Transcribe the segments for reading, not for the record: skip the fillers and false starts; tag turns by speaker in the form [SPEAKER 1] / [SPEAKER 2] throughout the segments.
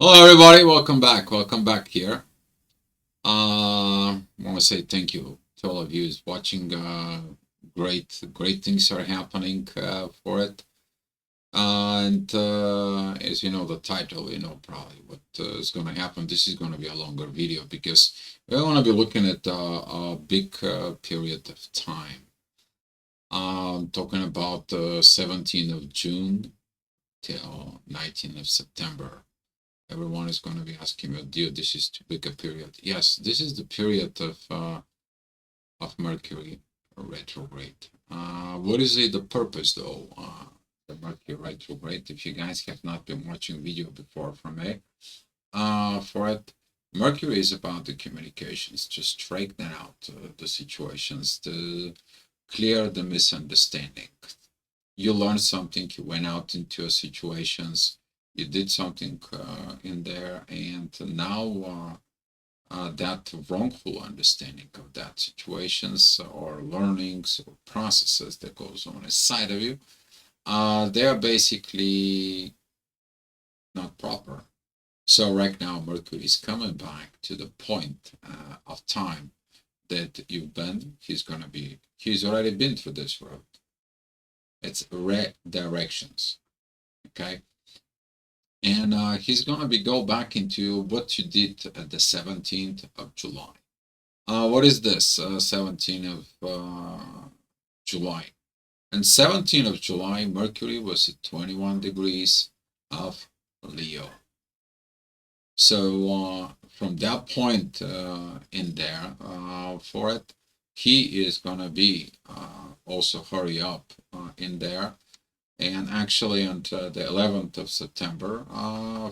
[SPEAKER 1] Hello, everybody. Welcome back here. I want to say thank you to all of you who's watching. Great things are happening for it. And as you know, the title, you know probably what is going to happen. This is going to be a longer video because we're going to be looking at a big period of time. Talking about the 17th of June till 19th of September. Everyone is going to be asking me, dude, this is too big a period. Yes, this is the period of Mercury retrograde. What is it, the purpose though? The Mercury retrograde. If you guys have not been watching video before from me, for it, Mercury is about the communications, to straighten out the situations, to clear the misunderstanding. You learned something, you went out into a situations, you did something in there, and now that wrongful understanding of that situations or learnings or processes that goes on inside of you, they are basically not proper. So right now, Mercury is coming back to the point of time that you've been. He's already been through this road. It's redirections, okay? And he's going to be go back into what you did at the 17th of July. What is this? 17th of July. And 17th of July, Mercury was at 21 degrees of Leo. So from that point in there for it, he is going to be also hurry up in there. And actually on the 11th of September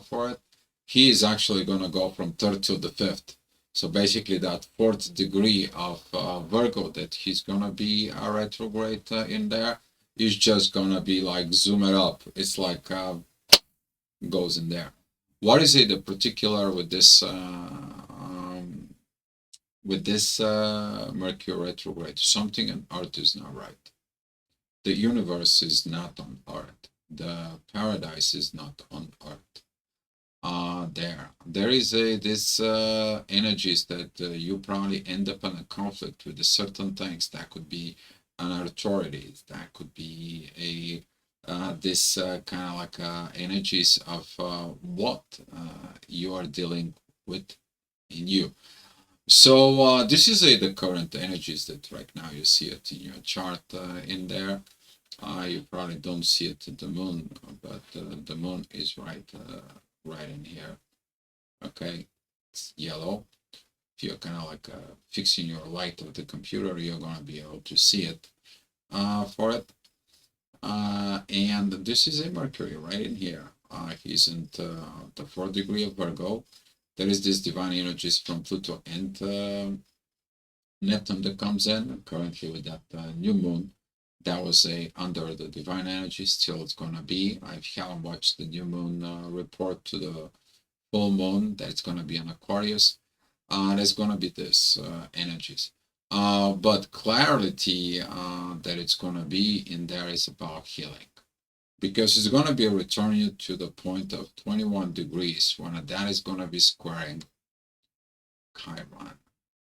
[SPEAKER 1] for it, he is actually going to go from 3rd to the 5th. So basically that 4th degree of Virgo that he's going to be retrograde in there is just going to be like zoom it up. It's like goes in there. What is it in particular with this Mercury retrograde? Something on Earth is not right. The universe is not on Earth. The paradise is not on Earth. There is this energies that you probably end up in a conflict with certain things. That could be an authority. That could be a this kind of like energies of what you are dealing with in you. So this is the current energies that right now you see it in your chart in there. You probably don't see it at the moon, but the moon is right in here. Okay, it's yellow. If you're kind of like fixing your light of the computer, you're gonna be able to see it for it. And this is a Mercury right in here. He's in the 4th degree of Virgo. There is this divine energies from Pluto and Neptune that comes in currently with that new moon. That was a under the divine energy. Still, it's gonna be. I haven't watched the new moon report to the full moon. That's gonna be an Aquarius. There's gonna be this energies. But clarity that it's gonna be in there is about healing, because it's gonna be returning you to the point of 21 degrees when that is gonna be squaring Chiron.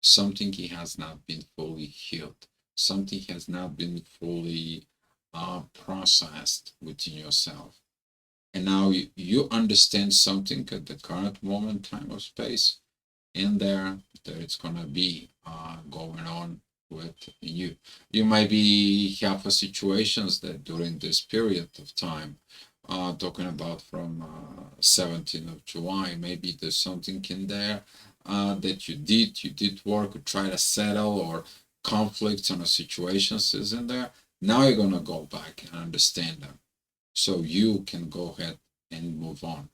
[SPEAKER 1] Something he has not been fully healed, something has not been fully processed within yourself. And now you understand something at the current moment, time of space in there that it's gonna be going on with you. You might be have a situations that during this period of time, talking about from 17th of July, maybe there's something in there that you did work or try to settle, or conflicts on a situations is in there. Now you're gonna go back and understand them, so you can go ahead and move on.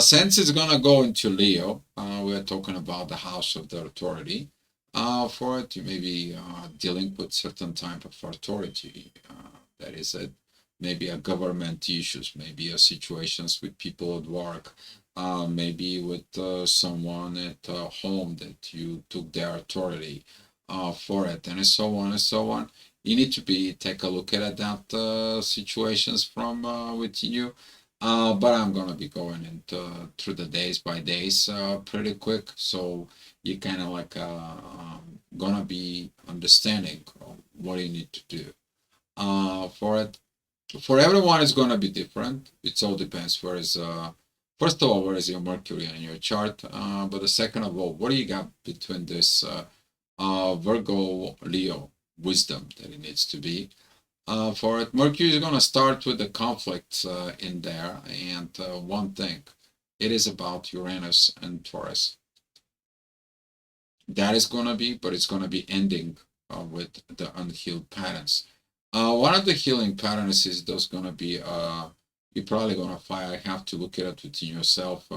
[SPEAKER 1] Since it's gonna go into Leo, we are talking about the house of the authority. For it, you may be dealing with certain type of authority. That is it. Maybe a government issues, maybe a situations with people at work, maybe with someone at home that you took their authority for it, and so on and so on. You need to be take a look at that situations from within you. But I'm gonna be going into through the days by days pretty quick, so you kind of like gonna be understanding what you need to do for it. For everyone, it's gonna be different. It all depends. Where is first of all, where is your Mercury in your chart? But the second of all, what do you got between this Virgo Leo wisdom that it needs to be? For it, Mercury is going to start with the conflicts in there, and one thing, it is about Uranus and Taurus. That is going to be, but it's going to be ending with the unhealed patterns. One of the healing patterns is there's going to be, you're probably going to find, I have to look at it within yourself,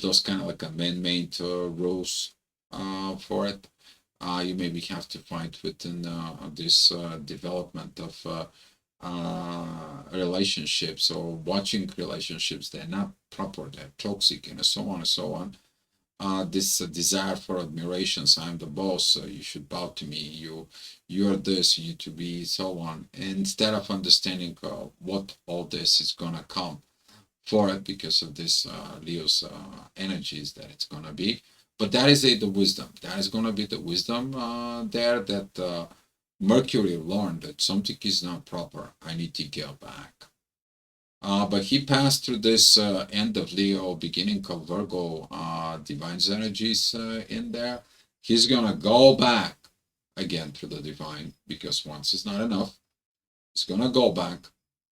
[SPEAKER 1] those kind of like a man-made rules for it. You maybe have to find within this development of relationships or watching relationships. They're not proper, they're toxic, and so on and so on. This desire for admirations. I'm the boss. You should bow to me. You're this. You need to be so on. And instead of understanding what all this is gonna come for it because of this Leo's energies that it's gonna be. But that is the wisdom. That is gonna be the wisdom there that Mercury learned that something is not proper. I need to go back. But he passed through this end of Leo, beginning of Virgo, divine energies in there. He's gonna go back again to the divine because once is not enough. He's gonna go back.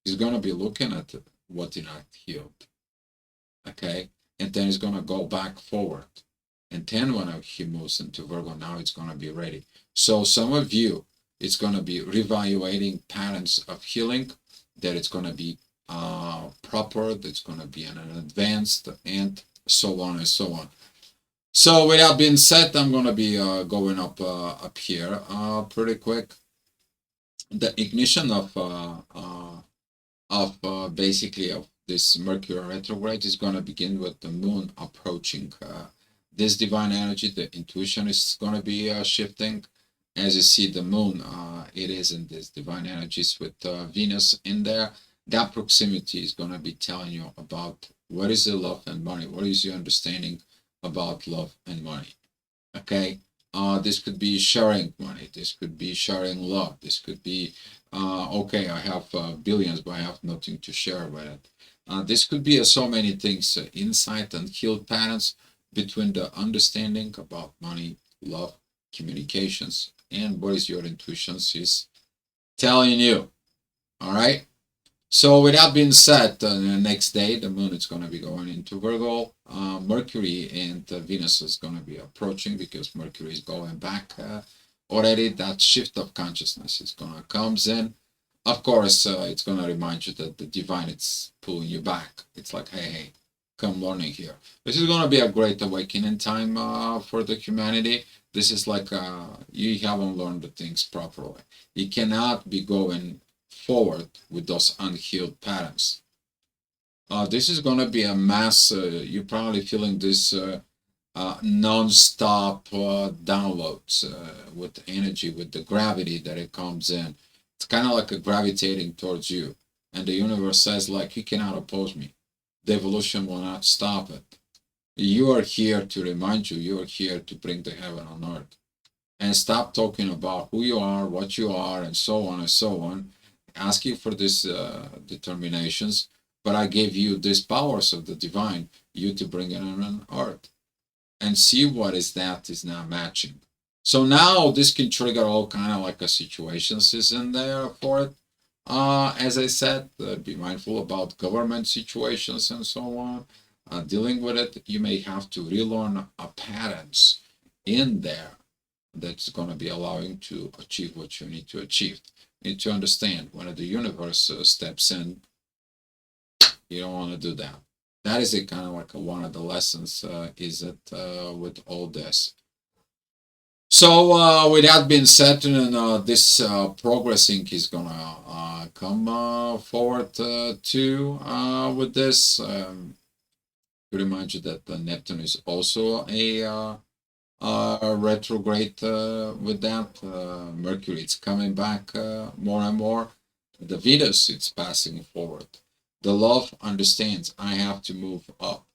[SPEAKER 1] He's gonna be looking at what is not healed. Okay, and then he's gonna go back forward. And then when he moves into Virgo, now it's gonna be ready. So some of you, it's gonna be reevaluating patterns of healing. That it's gonna be proper, that's going to be an advanced, and so on and so on. So with that being said, I'm going to be going up here pretty quick. The ignition of basically of this Mercury retrograde is going to begin with the moon approaching this divine energy. The intuition is going to be shifting. As you see, the moon, it is in this divine energies with Venus in there. That proximity is going to be telling you about what is the love and money. What is your understanding about love and money? Okay. This could be sharing money. This could be sharing love. This could be, okay, I have billions, but I have nothing to share with it. This could be so many things, insight and healed patterns between the understanding about money, love, communications, and what is your intuitions is telling you. All right. So with that being said, the next day the moon is going to be going into Virgo. Mercury and Venus is going to be approaching because Mercury is going back already. That shift of consciousness is going to comes in. Of course, it's going to remind you that the divine is pulling you back. It's like, hey, come learning here. This is going to be a great awakening time for the humanity. This is like you haven't learned the things properly. You cannot be going forward with those unhealed patterns. This is going to be a mass. You're probably feeling this non-stop downloads with energy, with the gravity that it comes in. It's kind of like a gravitating towards you. And the universe says, like, you cannot oppose me. The evolution will not stop it. You are here to remind you, you are here to bring the heaven on earth. And stop talking about who you are, what you are, and so on and so on. Asking for these determinations, but I gave you these powers of the divine, you to bring it on earth. And see what is that is not matching. So now this can trigger all kind of like a situations is in there for it. As I said, be mindful about government situations and so on. Dealing with it, you may have to relearn patterns in there that's going to be allowing to achieve what you need to achieve. You need to understand when the universe steps in, you don't want to do that. That is a kind of like one of the lessons is it with all this. So with that being said, this progressing is gonna come forward too with this. To remind you that the Neptune is also a retrograde with that. Mercury it's coming back more and more. The Venus it's passing forward. The love understands I have to move up.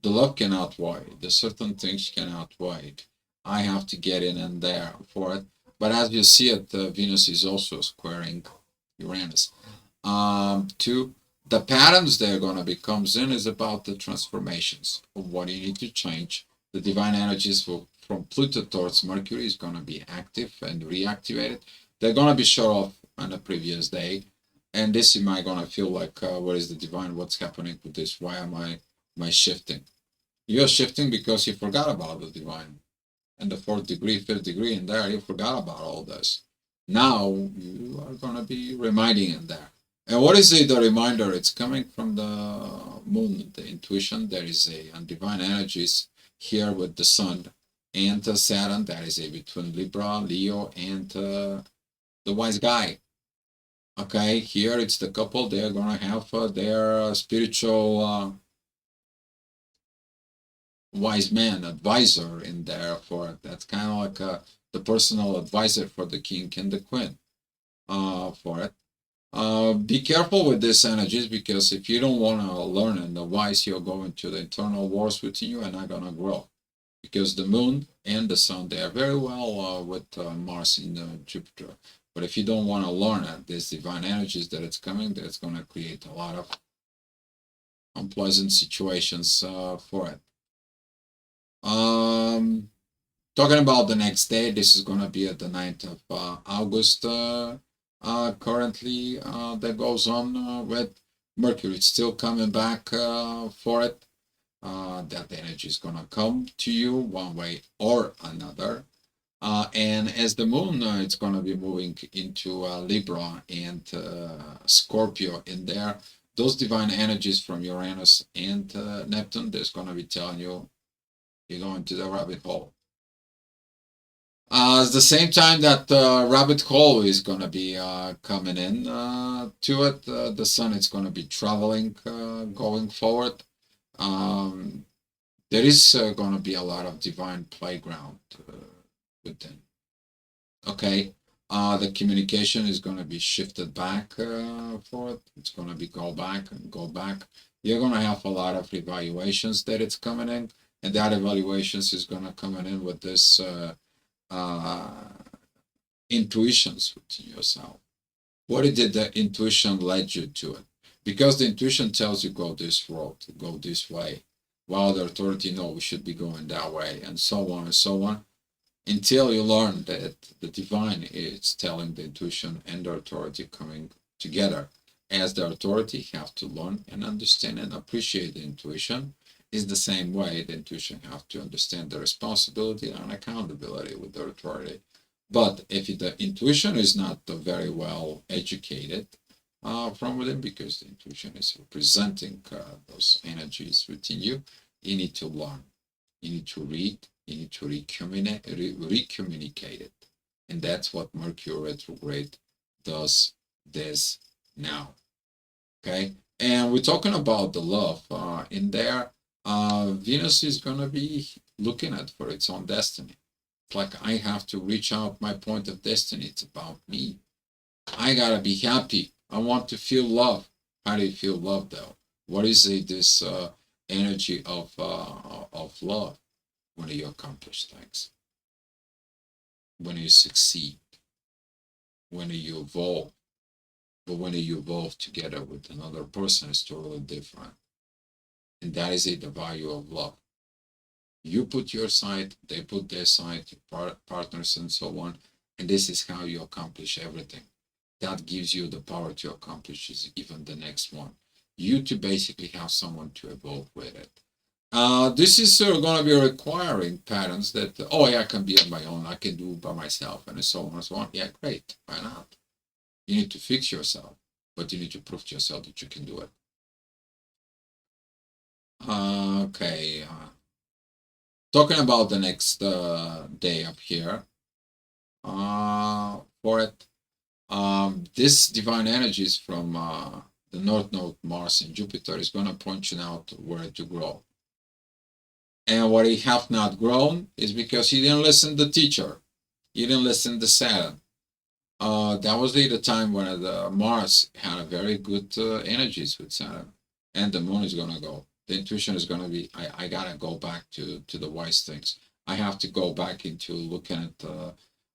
[SPEAKER 1] The love cannot wait. The certain things cannot wait. I have to get in and there for it. But as you see it, Venus is also squaring Uranus. Two, the patterns they're going to be comes in is about the transformations of what you need to change. The divine energies from Pluto towards Mercury is going to be active and reactivated. They're going to be shut off on the previous day. And this you might going to feel like, what is the divine? What's happening with this? Why am I shifting? You're shifting because you forgot about the divine. And the fourth degree, fifth degree in there, you forgot about all this. Now you are going to be reminding in there. And what is it, the reminder? It's coming from the moon, the intuition. There is a divine energies here with the sun and Saturn. That is a between Libra, Leo, and the wise guy. Okay, here it's the couple. They're going to have their spiritual wise man advisor in there for it. That's kind of like the personal advisor for the king and the queen for it. Be careful with these energies because if you don't want to learn and the wise, you'll go into the internal wars within you and not gonna grow. Because the moon and the sun, they are very well with Mars in Jupiter. But if you don't want to learn it, these divine energies that it's coming, that's going to create a lot of unpleasant situations for it. Talking about the next day, this is going to be at the 9th of August. Currently, that goes on with Mercury. It's still coming back for it. That energy is going to come to you one way or another. And as the moon, it's going to be moving into Libra and Scorpio in there. Those divine energies from Uranus and Neptune, there's going to be telling you you're going to the rabbit hole. At the same time that rabbit hole is going to be coming in to it, the sun is going to be traveling going forward. There is going to be a lot of divine playground within. Okay, the communication is going to be shifted back for it. It's going to be go back and go back. You're going to have a lot of evaluations that it's coming in, and that evaluations is going to come in with this intuitions within yourself. What did the intuition led you to it? Because the intuition tells you go this road, go this way, while the authority no, we should be going that way, and so on and so on, until you learn that the divine is telling the intuition and the authority coming together. As the authority have to learn and understand and appreciate the intuition, is the same way the intuition have to understand the responsibility and accountability with the authority. But if the intuition is not very well educated from within, because the intuition is representing those energies within you, you need to learn. You need to read. You need to recommunicate it. And that's what Mercury retrograde does this now. Okay? And we're talking about the love in there. Venus is going to be looking at for its own destiny. It's like I have to reach out my point of destiny. It's about me. I gotta be happy. I want to feel love. How do you feel love though? What is this energy of love? When you accomplish things, when you succeed, when you evolve. But when you evolve together with another person, it's totally different. And that is the value of love. You put your side, they put their side, partners and so on. And this is how you accomplish everything. That gives you the power to accomplish even the next one. You to basically have someone to evolve with it. This is going to be requiring patterns that, oh, yeah, I can be on my own, I can do it by myself, and so on and so on. Yeah, great. Why not? You need to fix yourself, but you need to prove to yourself that you can do it. Okay. Talking about the next day up here for it. This divine energies from the North Node, Mars, and Jupiter is going to point you out where to grow. And what he have not grown is because he didn't listen to the teacher. He didn't listen to Saturn. That was the time when the Mars had a very good energies with Saturn, and the Moon is gonna go. The intuition is gonna be, I gotta go back to the wise things. I have to go back into looking at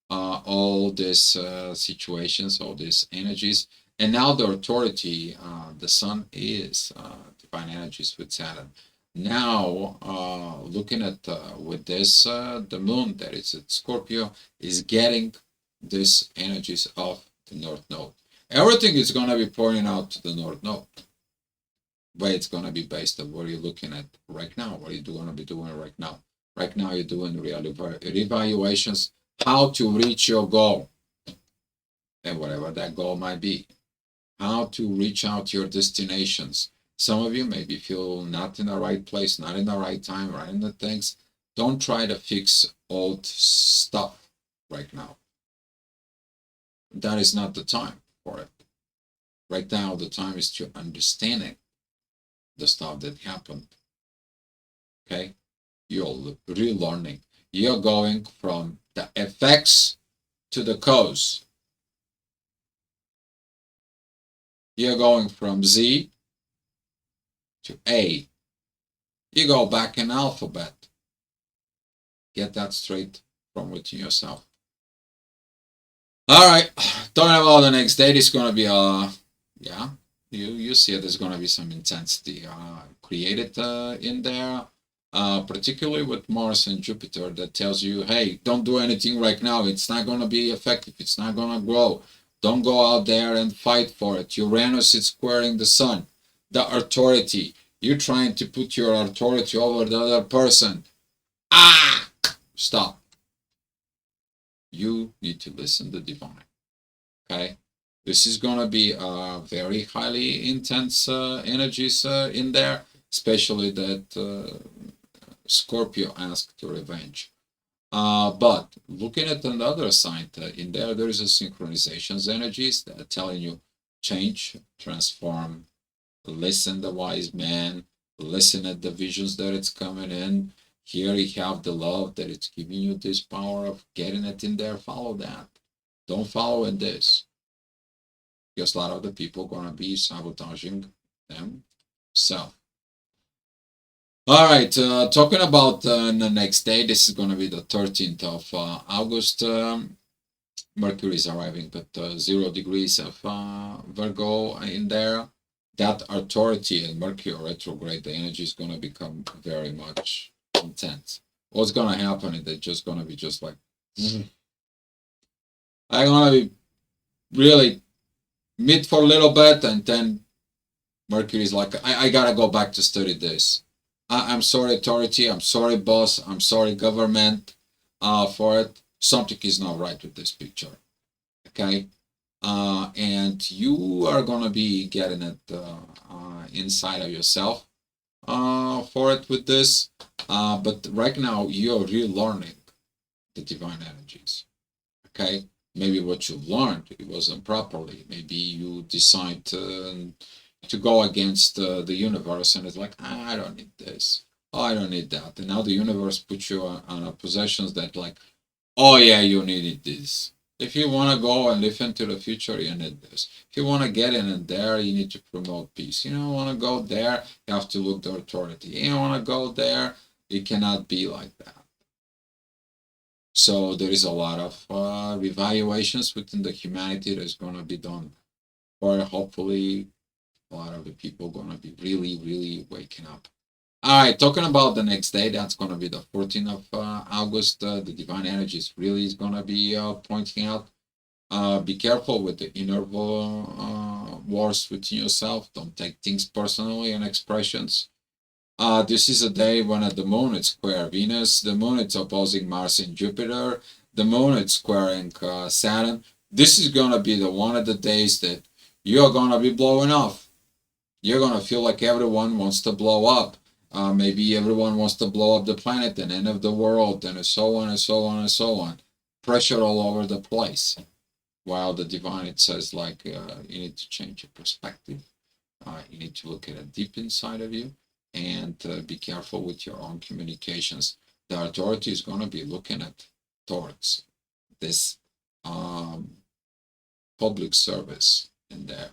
[SPEAKER 1] all these situations, all these energies, and now the authority, the Sun is divine energies with Saturn. Now, looking at with this, the Moon that is at Scorpio is getting these energies of the North Node. Everything is going to be pointing out to the North Node, but it's going to be based on what you're looking at right now, what you're going to be doing right now. Right now, you're doing real evaluations, how to reach your goal, and whatever that goal might be, how to reach out your destinations. Some of you maybe feel not in the right place, not in the right time, right in the things. Don't try to fix old stuff right now. That is not the time for it. Right now, the time is to understanding the stuff that happened. Okay? You're relearning. You're going from the effects to the cause. You're going from Z to A. You go back in alphabet. Get that straight from within yourself. All right, talking about the next date is gonna be yeah, you see it. There's gonna be some intensity created in there, particularly with Mars and Jupiter. That tells you, hey, don't do anything right now. It's not gonna be effective. It's not gonna grow. Don't go out there and fight for it. Uranus is squaring the Sun. The authority. You're trying to put your authority over the other person. Ah, stop. You need to listen to divine. Okay, this is gonna be very highly intense energies in there, especially that Scorpio asked to revenge. But looking at another side in there, there is a synchronizations energies that are telling you change, transform, listen the wise man, listen at the visions that it's coming in. Here you have the love that it's giving you this power of getting it in there. Follow that. Don't follow in this, because a lot of the people gonna be sabotaging them. So, all right, talking about the next day, this is gonna be the 13th of August. Mercury is arriving at 0 degrees of Virgo in there. That authority and Mercury retrograde, the energy is gonna become very much intense. What's gonna happen is that just gonna be just like, I'm gonna be really meet for a little bit, and then Mercury is like, I gotta go back to study this. I'm sorry, authority. I'm sorry, boss. I'm sorry, government, for it. Something is not right with this picture. Okay, and you are gonna be getting it inside of yourself for it with this. But right now you're relearning the divine energies. Okay, maybe what you learned it wasn't properly. Maybe you decide to go against the universe, and it's like, I don't need this. Oh, I don't need that. And now the universe puts you on a possessions that like, oh yeah, you needed this. If you want to go and live into the future, you need this. If you want to get in there, you need to promote peace. You don't want to go there, you have to look the authority. You don't want to go there, it cannot be like that. So there is a lot of revaluations within the humanity that's going to be done, or hopefully a lot of the people going to be really, really waking up. All right, talking about the next day, that's going to be the 14th of August. The divine energies really is going to be pointing out. Be careful with the inner wars within yourself. Don't take things personally and expressions. This is a day when the moon is square Venus, the moon is opposing Mars and Jupiter, the moon is squaring Saturn. This is gonna be the one of the days that you're gonna be blowing off. You're gonna feel like everyone wants to blow up. Maybe everyone wants to blow up the planet and end of the world, and so on and so on and so on. Pressure all over the place. While the divine, it says like you need to change your perspective. You need to look at it deep inside of you, and be careful with your own communications. The authority is going to be looking at towards this public service in there.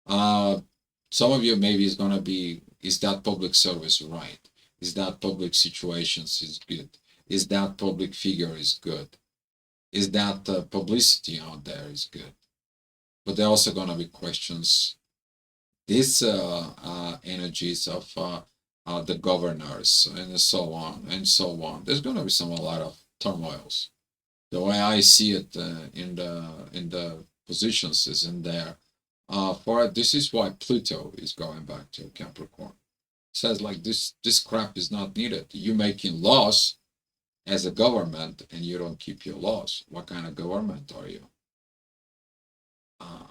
[SPEAKER 1] Uh, some of you maybe is gonna be, is that public service right? Is that public situations is good? Is that public figure is good? Is that publicity out there is good? But there are also gonna be questions. These energies of the governors and so on and so on. There's gonna be a lot of turmoils. The way I see it in the positions is in there. For this is why Pluto is going back to Capricorn. It says like this crap is not needed. You making laws as a government and you don't keep your laws. What kind of government are you? Uh,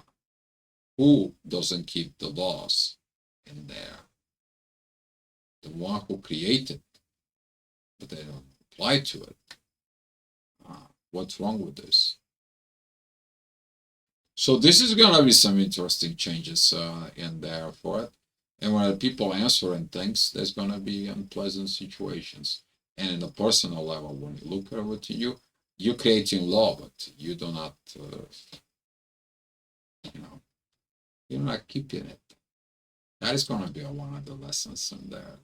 [SPEAKER 1] who doesn't keep the laws in there? The one who created, but they don't apply to it. What's wrong with this? So this is gonna be some interesting changes in there for it. And when people answering things, there's gonna be unpleasant situations. And in a personal level, when you look over to you, you're creating law, but you do not, you're not keeping it. That is gonna be one of the lessons in there.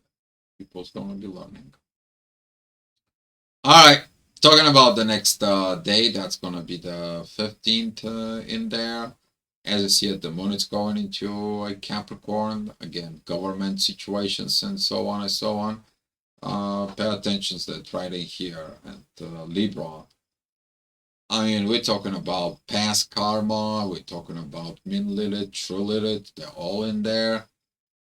[SPEAKER 1] People's gonna be learning. All right, talking about the next day, that's gonna be the 15th in there. As you see it, the moon is going into a Capricorn, again, government situations and so on and so on. Pay attention to that right in here at Libra. I mean, we're talking about past karma, we're talking about min Lilith, true Lilith, they're all in there.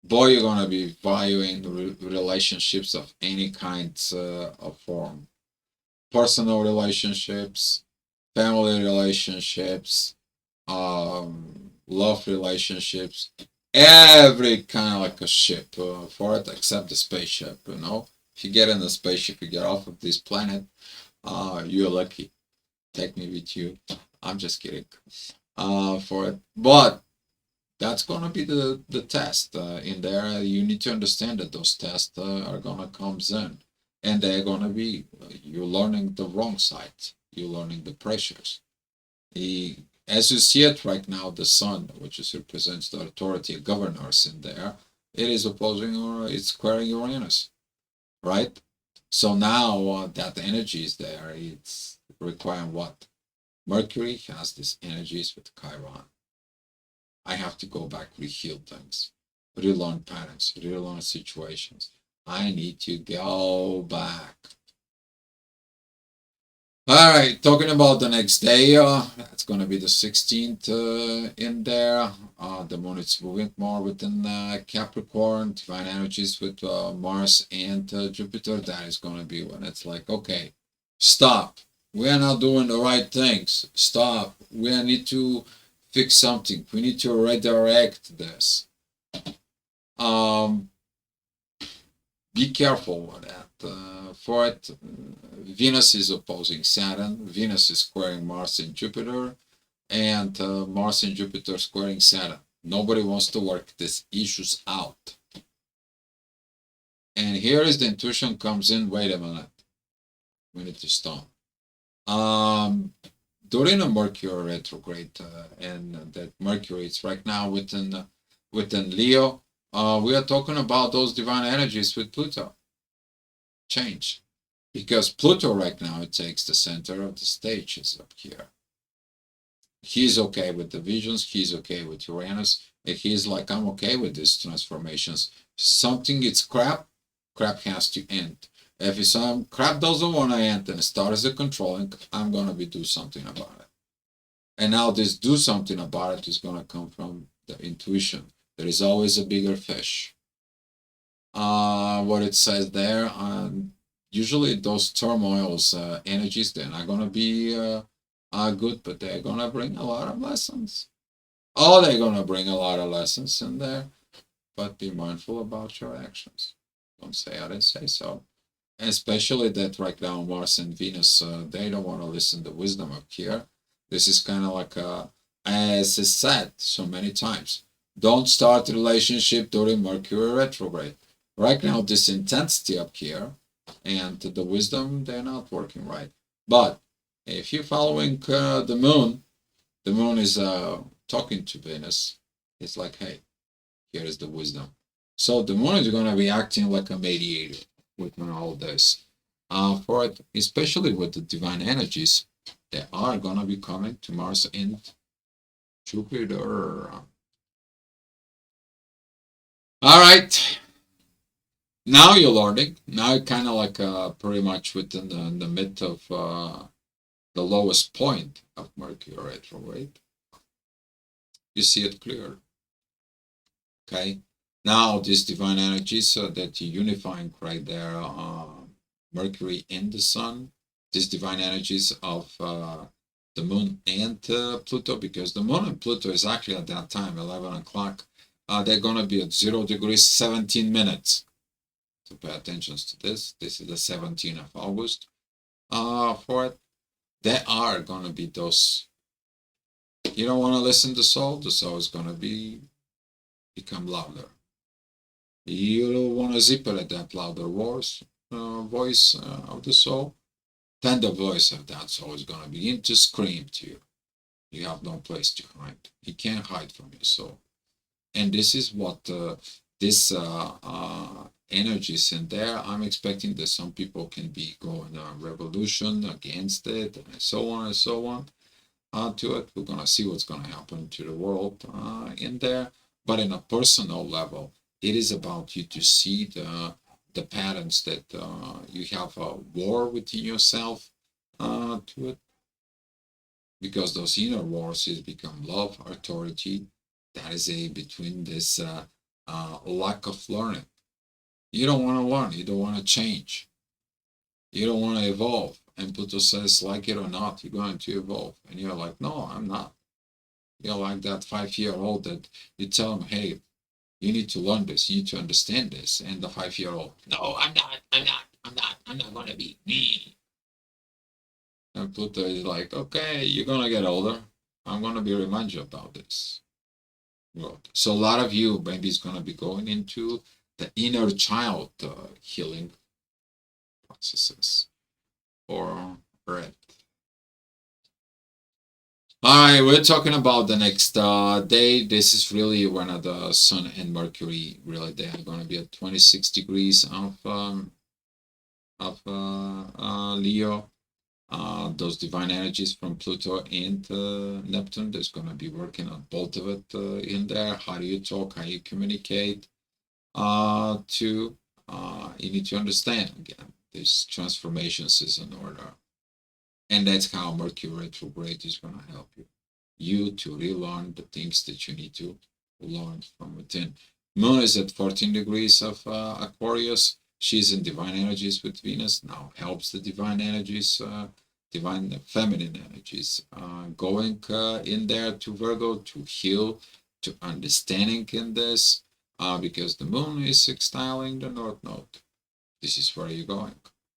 [SPEAKER 1] Boy, you're gonna be valuing relationships of any kind of form. Personal relationships, family relationships, love relationships, every kind of like a ship for it, except the spaceship. If you get in the spaceship, you get off of this planet, you're lucky. Take me with you. I'm just kidding. For it, but that's gonna be the test in there. You need to understand that those tests are gonna come in, and they're gonna be you're learning the wrong side. You're learning the pressures. As you see it right now, the sun, which is represents the authority of governors in there, it is opposing or it's squaring Uranus, right? So now that energy is there, it's requiring what? Mercury has these energies with Chiron. I have to go back, reheal things, relearn patterns, relearn situations. I need to go back. All right, talking about the next day, it's going to be the 16th in there. The moon is moving more within Capricorn, divine energies with Mars and Jupiter. That is going to be when it's like, okay, stop. We are not doing the right things. Stop. We need to fix something. We need to redirect this. Be careful with that. For it, Venus is opposing Saturn. Venus is squaring Mars and Jupiter, and Mars and Jupiter squaring Saturn. Nobody wants to work these issues out. And here is the intuition comes in. Wait a minute. We need to stop. During a Mercury retrograde, and that Mercury is right now within Leo. We are talking about those divine energies with Pluto. Change. Because Pluto right now, it takes the center of the stage is up here. He's okay with the visions. He's okay with Uranus. And he's like, I'm okay with these transformations. Something it's crap has to end. If some crap doesn't want to end and start as a controlling, I'm going to do something about it. And now this do something about it is going to come from the intuition. There is always a bigger fish. What it says there, usually those turmoils, energies, they're not going to be good, but they're going to bring a lot of lessons. Oh, they're going to bring a lot of lessons in there, but be mindful about your actions. Don't say I didn't say so. And especially that right now Mars and Venus, they don't want to listen to wisdom up here. This is kind of like, as is said so many times, don't start a relationship during Mercury retrograde. Right now, this intensity up here and the wisdom, they're not working right. But if you're following the moon, The moon is talking to Venus. It's like, hey, here is the wisdom. So the moon is going to be acting like a mediator within all this. For it, especially with the divine energies that are going to be coming to Mars and Jupiter. All right. Now you're learning. Now you're kind of like pretty much within the mid of the lowest point of Mercury retrograde. You see it clear. Okay. Now these divine energies that you're unifying right there, Mercury and the Sun, these divine energies of the Moon and Pluto, because the Moon and Pluto is actually at that time, 11 o'clock. They're going to be at 0 degrees, 17 minutes. So pay attention to this. This is the 17th of August. For it, there are going to be those. You don't want to listen to soul. The soul is going to become louder. You don't want to zip it at that louder voice of the soul. Then the voice of that soul is going to begin to scream to you. You have no place to hide. You can't hide from your soul. And this is what this energies in there. I'm expecting that some people can be going a revolution against it, and so on and so on. To it, we're gonna see what's gonna happen to the world in there. But in a personal level, it is about you to see the patterns that you have a war within yourself to it, because those inner wars is become love, authority. That is a between this lack of learning. You don't want to learn. You don't want to change. You don't want to evolve. And Pluto says, like it or not, you're going to evolve. And you're like, no, I'm not. You're like that 5-year-old that you tell him, hey, you need to learn this. You need to understand this. And the 5-year-old, no, I'm not. I'm not going to be me. And Pluto is like, okay, you're going to get older. I'm going to be remind you about this. So a lot of you maybe is going to be going into the inner child healing processes or right. All right, we're talking about the next day. This is really when the Sun and Mercury really they are going to be at 26 degrees of Leo. Those divine energies from Pluto and Neptune. There's going to be working on both of it in there. How do you talk? How you communicate? To you need to understand again. This transformations is in order, and that's how Mercury retrograde is going to help you. You to relearn the things that you need to learn from within. Moon is at 14 degrees of Aquarius. She's in divine energies with Venus. Now helps the divine energies, divine feminine energies, going in there to Virgo to heal, to understanding in this, because the moon is sextiling the North Node. This is where you're going.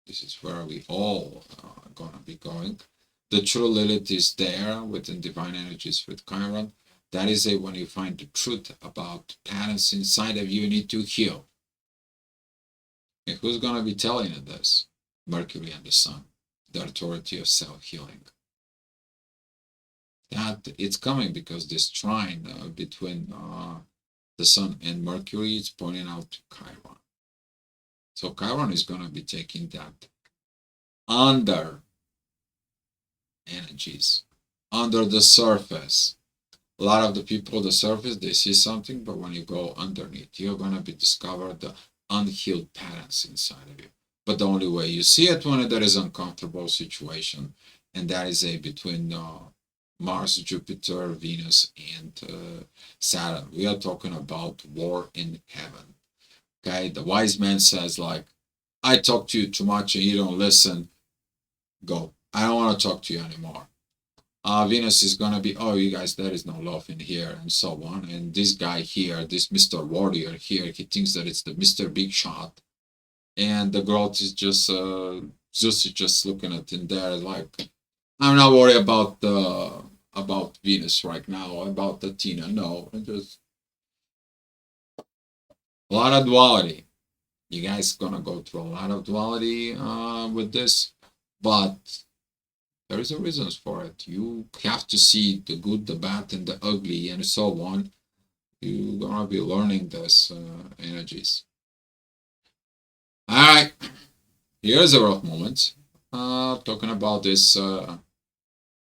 [SPEAKER 1] This is where we all are gonna be going. The true Lilith is there within divine energies with Chiron. That is a when you find the truth about patterns inside of you, you need to heal. And who's gonna be telling you this? Mercury and the Sun, the authority of self-healing. That it's coming because this trine between the Sun and Mercury is pointing out to Chiron. So Chiron is going to be taking that under energies, under the surface. A lot of the people on the surface, they see something, but when you go underneath, you're going to be discover the unhealed patterns inside of you. But the only way you see it when there is uncomfortable situation, and that is a between Mars, Jupiter, Venus, and Saturn. We are talking about war in heaven. Okay, the wise man says like, I talk to you too much and you don't listen. Go. I don't want to talk to you anymore. Venus is gonna be, oh, you guys, there is no love in here, and so on. And this guy here, this Mr. Warrior here, he thinks that it's the Mr. Big Shot, and the girl is just Zeus is just looking at in there like, I'm not worried about Venus right now, about the Tina. No, just a lot of duality. You guys gonna go through a lot of duality with this, but There is a reasons for it. You have to see the good, the bad, and the ugly, and so on. You're gonna be learning this energies. All right, here's a rough moment. Talking about this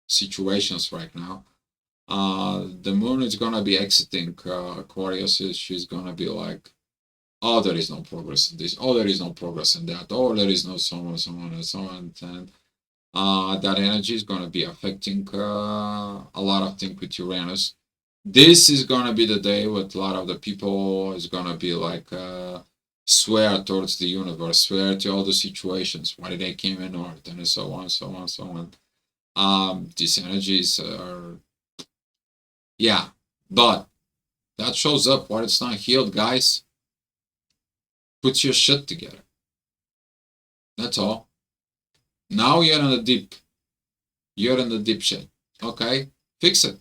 [SPEAKER 1] situations right now. The moon is gonna be exiting Aquarius. She's gonna be like, oh, there is no progress in this. Oh, there is no progress in that. Oh, there is no so on, so on, and so on. And that energy is gonna be affecting a lot of things with Uranus. This is gonna be the day with a lot of the people is gonna be like swear towards the universe, swear to all the situations, why they came in Earth, and so on, so on, so on. These energies are, yeah, but that shows up why it's not healed, guys. Put your shit together. That's all. Now you're in the deep. You're in the deep shit. Okay? Fix it.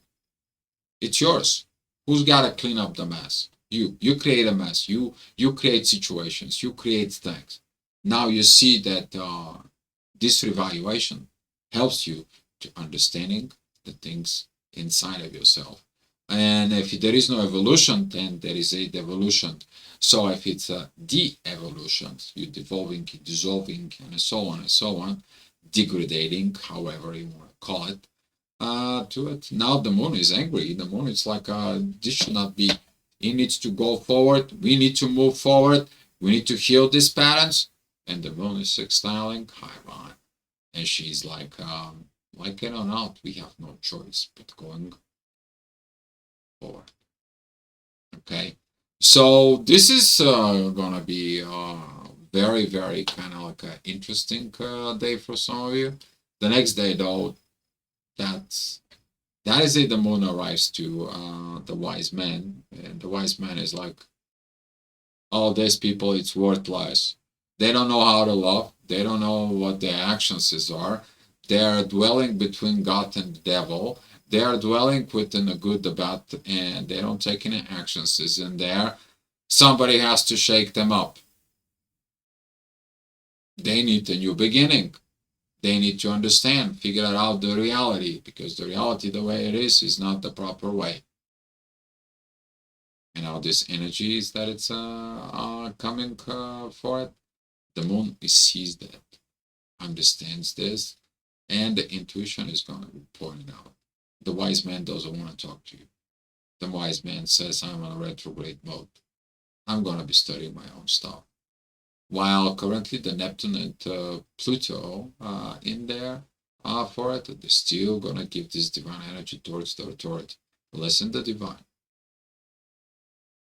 [SPEAKER 1] It's yours. Who's gotta clean up the mess? You. You create a mess. You create situations. You create things. Now you see that this revaluation helps you to understanding the things inside of yourself. And if there is no evolution, then there is a devolution. So if it's a de-evolution, you're devolving, dissolving, and so on and so on, degrading, however you want to call it, to it. Now the moon is angry. The moon is like, this should not be. It needs to go forward. We need to move forward. We need to heal these patterns. And the moon is sextiling Chiron. And she's like it or not, we have no choice but going forward. Okay. So this is gonna be very, very kind of like an interesting day for some of you. The next day, though, that is it. The moon arrives to the wise man, and the wise man is like, "Oh, these people, it's worthless. They don't know how to love. They don't know what their actions are. They are dwelling between God and the devil. They are dwelling within the good, the bad, and they don't take any actions in there. Somebody has to shake them up. They need a new beginning. They need to understand, figure out the reality, because the reality, the way it is not the proper way. And all this energy is that it's coming for it. The moon sees that, understands this, and the intuition is going to be pointing out. The wise man doesn't want to talk to you. The wise man says, I'm in a retrograde mode. I'm going to be studying my own stuff. While currently the Neptune and Pluto in there for it, they're still going to give this divine energy towards the authority. Listen to the divine.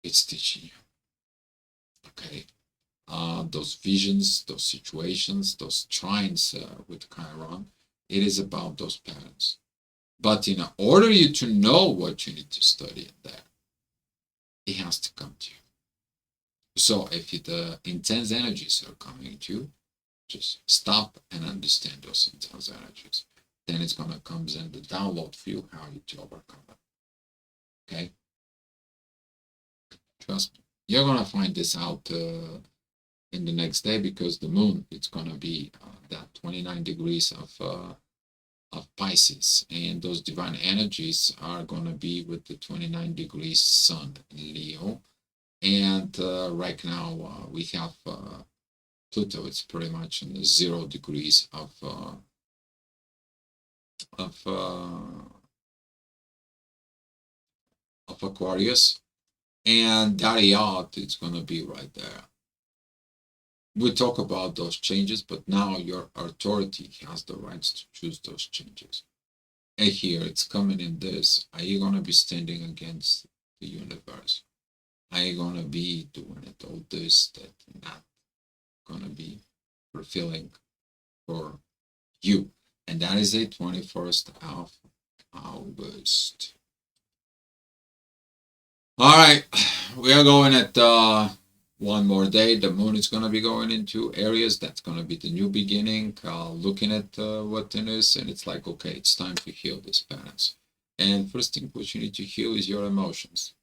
[SPEAKER 1] It's teaching you. Okay? Those visions, those situations, those trines with Chiron, it is about those patterns. But in order you to know what you need to study in there, it has to come to you. So if the intense energies are coming to you, just stop and understand those intense energies. Then it's gonna come in the download for you how you to overcome it. Okay? Trust me. You're gonna find this out in the next day because the moon it's gonna be that 29 degrees of Pisces, and those divine energies are gonna be with the 29 degrees Sun in Leo. And right now we have Pluto. It's pretty much in the 0 degrees of Aquarius, and that yacht is gonna be right there. We talk about those changes, but now your authority has the rights to choose those changes. And here it's coming in this. Are you gonna be standing against the universe? Are you gonna be doing it all this that not gonna be fulfilling for you? And that is the 21st of August. All right, we are going at one more day. The moon is going to be going into areas. That's going to be the new beginning, looking at what it is. And it's like, okay, it's time to heal these patterns. And first thing what you need to heal is your emotions.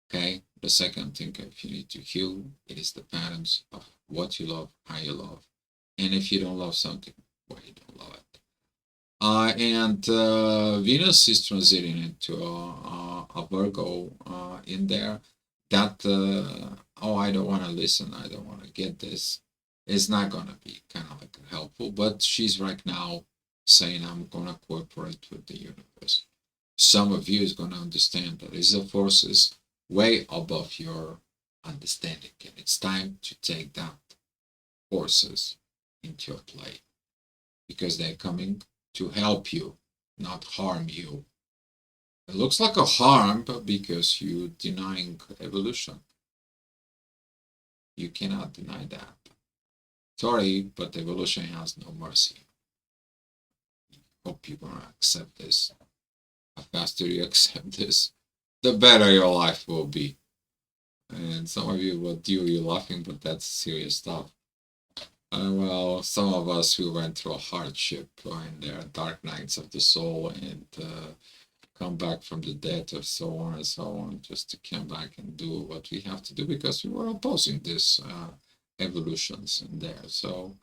[SPEAKER 1] Okay. The second thing if you need to heal, it is the patterns of what you love, how you love. And if you don't love something, why you don't love it. And Venus is transiting into a Virgo in there. That oh, I don't want to listen. I don't want to get this. It's not gonna be kind of like helpful. But she's right now saying, "I'm gonna cooperate with the universe." Some of you is gonna understand that these are forces way above your understanding, and it's time to take that forces into your play because they're coming to help you, not harm you. It looks like a harm because you're denying evolution. You cannot deny that. Sorry, but evolution has no mercy. Hope you're gonna accept this. The faster you accept this, the better your life will be. And some of you, what do you're laughing, but that's serious stuff. Well, some of us who went through a hardship in their dark nights of the soul and come back from the dead or so on and so on, just to come back and do what we have to do because we were opposing this evolutions in there. So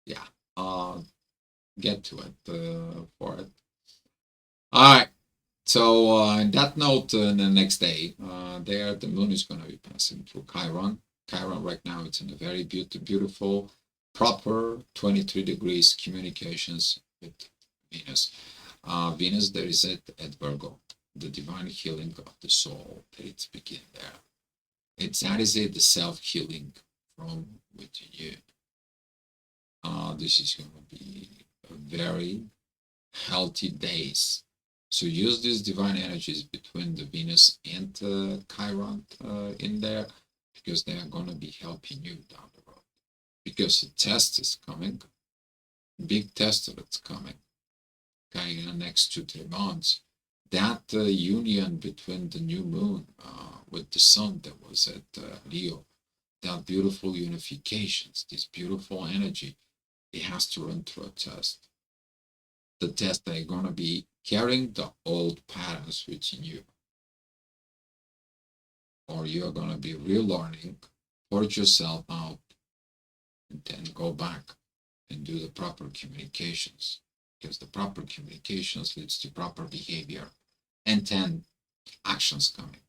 [SPEAKER 1] yeah, uh, get to it for it. All right. So in that note, the next day, there the moon is going to be passing through Chiron. Chiron right now it's in a very beautiful, proper 23 degrees communications with Venus. Venus, there is it at Virgo, the divine healing of the soul. It's begin there. It's that is it, the self healing from within you. This is going to be a very healthy days. So use these divine energies between the Venus and Chiron in there because they are going to be helping you down the road. Because the test is coming, big test that's coming. Okay, in the next 2-3 months, that union between the new moon with the sun that was at Leo, that beautiful unifications, this beautiful energy, it has to run through a test. The test that you're going to be carrying the old patterns within you, or you're going to be relearning, purge yourself out, and then go back and do the proper communications because the proper communications leads to proper behavior and then actions coming.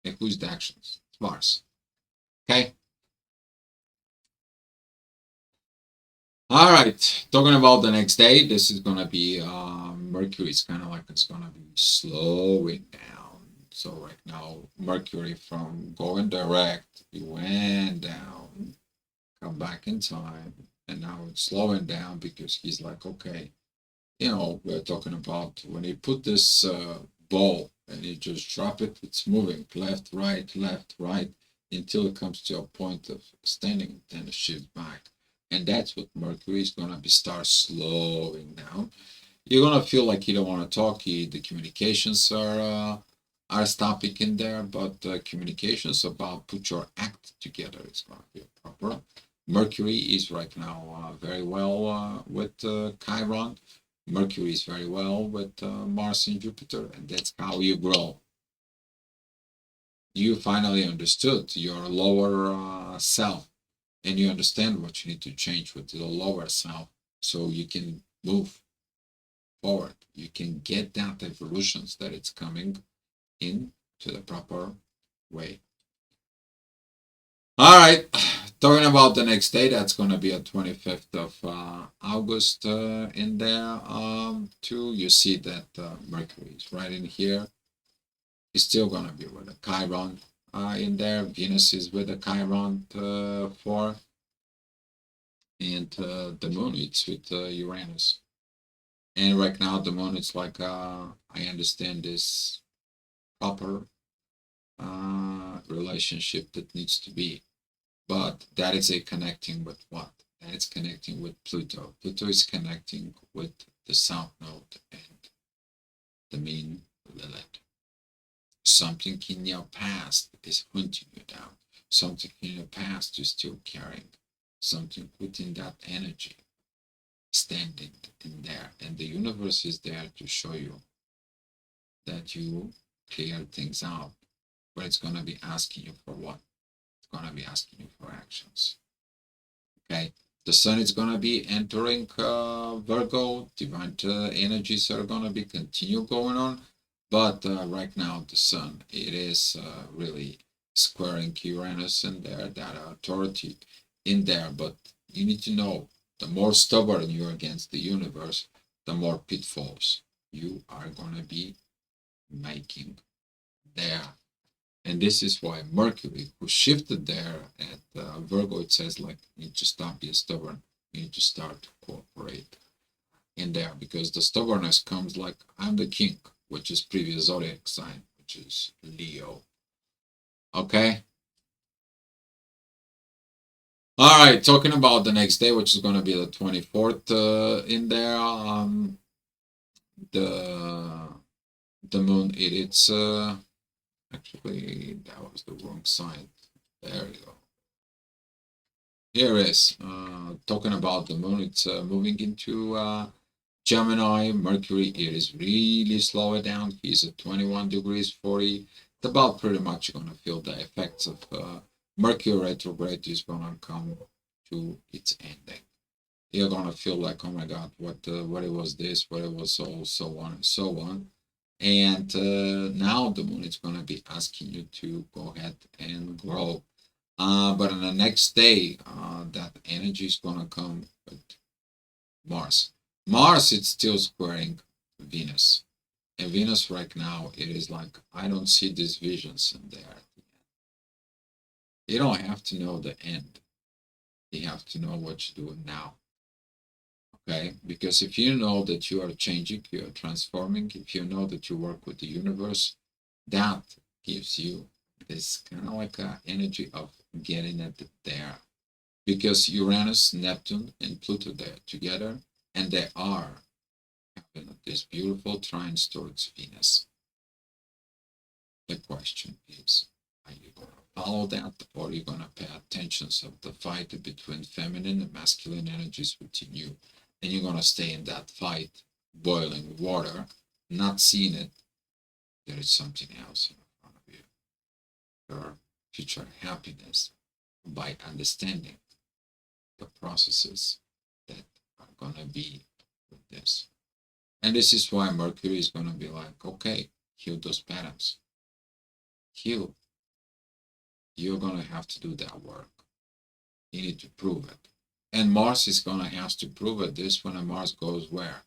[SPEAKER 1] And who's the actions? It's Mars. Okay. All right. Talking about the next day, this is gonna be Mercury. It's kind of like it's gonna be slowing down. So right now, Mercury from going direct, it went down, come back in time, and now it's slowing down because he's like, okay, we're talking about when you put this ball and you just drop it, it's moving left, right, until it comes to a point of standing, then it shifts back. And that's what Mercury is going to be start slowing down. You're going to feel like you don't want to talk. The communications are stopping in there, but communications about put your act together is going to be proper. Mercury is right now very well with Chiron. Mercury is very well with Mars and Jupiter, and that's how you grow. You finally understood your lower self, and you understand what you need to change with the lower self so you can move forward. You can get that evolutions that it's coming in to the proper way. All right, talking about the next day, that's going to be a 25th of August in there. Too, you see that Mercury is right in here. It's still going to be with a Chiron in there. Venus is with a Chiron 4. And the moon, it's with Uranus. And right now, the moon, it's like, I understand this proper relationship that needs to be. But that is a connecting with what? And it's connecting with Pluto. Pluto is connecting with the South Node and the mean Lilith. Something in your past is hunting you down. Something in your past you're still carrying. Something within that energy standing in there. And the universe is there to show you that you clear things out. But it's going to be asking you for what? It's going to be asking you for actions. Okay? The sun is gonna be entering Virgo. Divine energies are gonna be continue going on, but right now the sun it is really squaring Uranus in there, that authority in there. But you need to know, the more stubborn you're against the universe, the more pitfalls you are gonna be making there. And this is why Mercury, who shifted there at Virgo, it says like you need to stop being stubborn. You need to start to cooperate in there, because the stubbornness comes like I'm the king, which is previous zodiac sign, which is Leo. Okay. All right. Talking about the next day, which is going to be the 24th. In there, the the moon. It's actually that was the wrong sign. There you go. Here is talking about the moon. It's moving into Gemini. Mercury, it is really slowing down. He's at 21 degrees 40. It's about pretty much going to feel the effects of Mercury retrograde is going to come to its ending. You're going to feel like, oh my God, what it was this, what it was so on and so on. And now the moon is going to be asking you to go ahead and grow. But on the next day, that energy is going to come with Mars. Mars, it's still squaring Venus. And Venus right now, it is like, I don't see these visions in there. You don't have to know the end. You have to know what you're doing now. Okay? Because if you know that you are changing, you are transforming, if you know that you work with the universe, that gives you this kind of like a energy of getting it there. Because Uranus, Neptune, and Pluto there together, and they are having this beautiful trines towards Venus. The question is, are you going to follow that, or are you going to pay attention of the fight between feminine and masculine energies within you? And you're going to stay in that fight, boiling water, not seeing it. There is something else in front of you. Your future happiness by understanding the processes that are going to be with this. And this is why Mercury is going to be like, okay, heal those patterns. Heal. You're going to have to do that work. You need to prove it. And Mars is going to have to prove it. This when Mars goes where?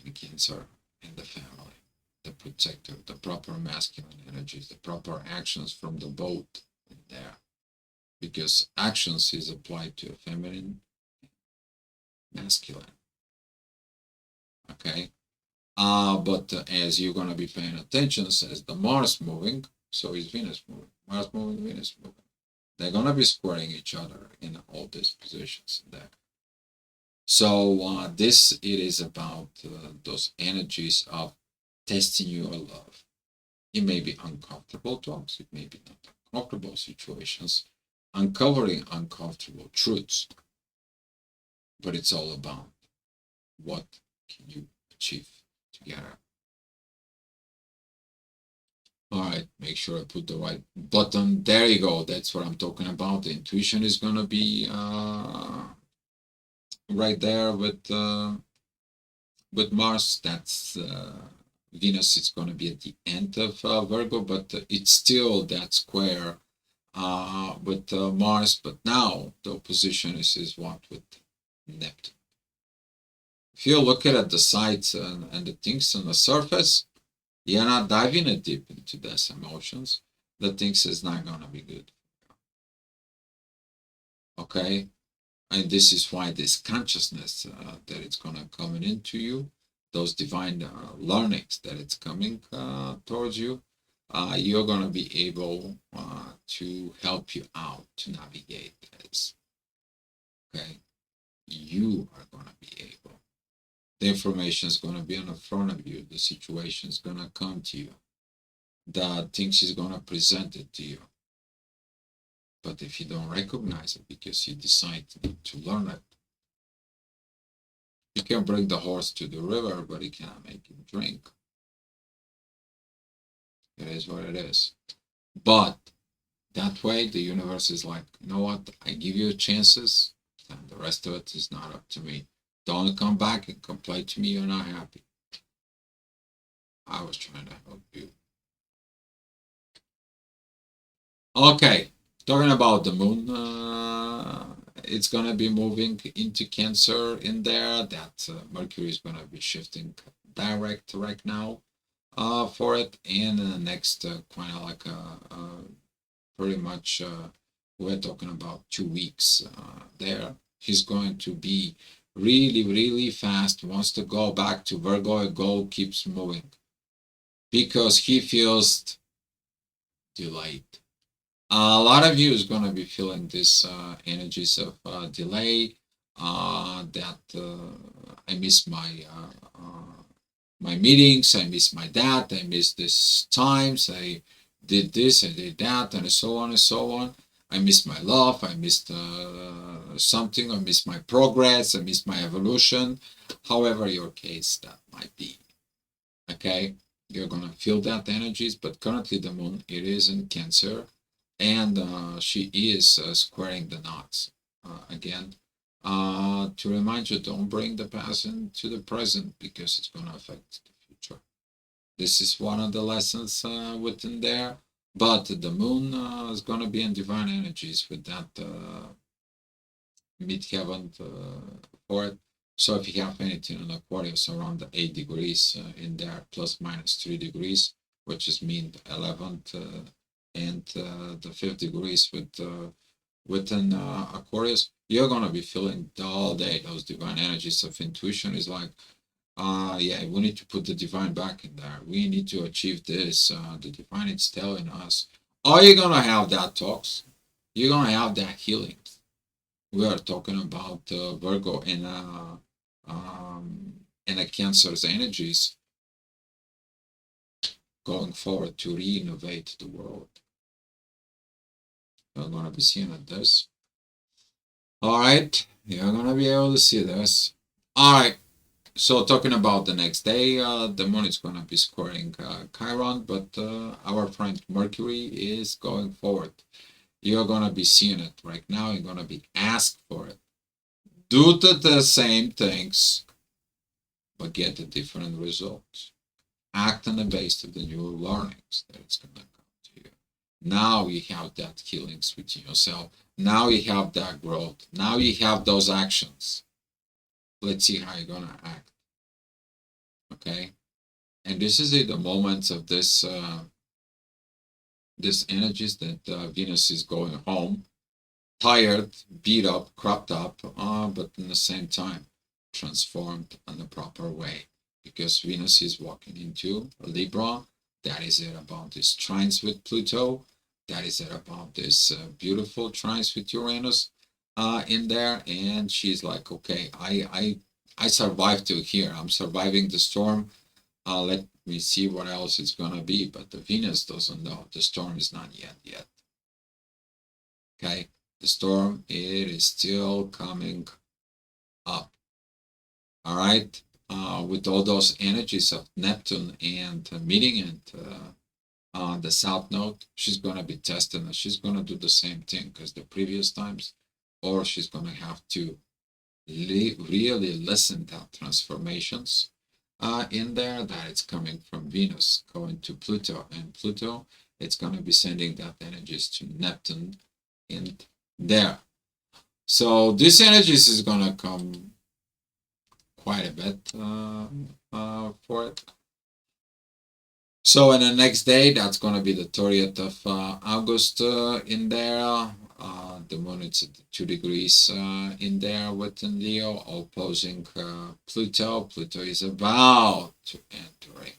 [SPEAKER 1] In Cancer, in the family, the protector, the proper masculine energies, the proper actions from the both in there. Because actions is applied to a feminine, masculine. Okay? But as you're going to be paying attention, as the Mars moving, so is Venus moving. Mars moving, Venus moving. They're going to be squaring each other in all these positions there. So this, it is about those energies of testing your love. It may be uncomfortable talks, it may be not uncomfortable situations, uncovering uncomfortable truths, but it's all about what can you achieve together. All right, make sure I put the right button. There you go. That's what I'm talking about. The intuition is gonna be right there with Mars. That's Venus is gonna be at the end of Virgo, but it's still that square with Mars. But now the opposition is what with Neptune. If you look at the sides and the things on the surface, you're not diving it deep into those emotions, the things is not gonna be good. Okay, and this is why this consciousness that it's gonna coming into you, those divine learnings that it's coming towards you, you're gonna be able to help you out to navigate this. Okay, you are gonna be able. The information is gonna be in front of you. The situation is gonna come to you. The things is gonna present it to you. But if you don't recognize it because you decide to learn it, you can bring the horse to the river, but you cannot make him drink. It is what it is. But That way, the universe is like, you know what? I give you chances, and the rest of it is not up to me. Don't come back and complain to me you're not happy. I was trying to help you. Okay, talking about the moon, it's gonna be moving into Cancer in there. That Mercury is gonna be shifting direct right now for it, and next kind of like pretty much we're talking about 2 weeks there. He's going to be really, really fast. Wants to go back to Virgo. A goal keeps moving because he feels delayed. A lot of you is going to be feeling this energies of delay. That I miss my meetings. I miss my dad. I miss this times. I did this. I did that, and so on and so on. I miss my love. I missed something. I miss my progress. I miss my evolution. However, your case that might be. Okay, you're gonna feel that energies, but currently the moon it is in Cancer, and she is squaring the knots again. To remind you, don't bring the past into the present because it's gonna affect the future. This is one of the lessons within there. But the moon is gonna be in divine energies with that mid-heaven for it. So if you have anything in Aquarius around the 8 degrees in there, plus minus 3 degrees, which is mean the 11th and the 5th degrees within Aquarius, you're going to be feeling all day those divine energies of intuition is like, yeah, we need to put the divine back in there. We need to achieve this. The divine is telling us. Are you going to have that talks? You're going to have that healing. We are talking about Virgo and a Cancer's energies going forward to re-innovate the world. You're going to be seeing this. All right, you're going to be able to see this. All right, so talking about the next day, the moon is going to be squaring Chiron, but our friend Mercury is going forward. You're going to be seeing it right now. You're going to be asked for it. Do the same things, but get a different results. Act on the basis of the new learnings that it's going to come to you. Now you have that healings within yourself. Now you have that growth. Now you have those actions. Let's see how you're going to act. Okay? And this is the moments of this energies that Venus is going home, tired, beat up, cropped up, but in the same time, transformed in the proper way. Because Venus is walking into Libra. That is it about this trines with Pluto. That is it about this beautiful trines with Uranus in there. And she's like, okay, I survived to here. I'm surviving the storm. Let me see what else it's gonna be. But the Venus doesn't know. The storm is not yet. Okay, the storm it is still coming up. All right, with all those energies of Neptune and meeting and the South Node, she's gonna be testing. And she's gonna do the same thing as the previous times, or she's gonna have to really listen to transformations in there that it's coming from Venus going to Pluto, and Pluto it's going to be sending that energies to Neptune in there. So this energies is going to come quite a bit for it. So in the next day, that's going to be the 30th of August in there. The moon is at 2 degrees in there within Leo, opposing Pluto. Pluto is about to enter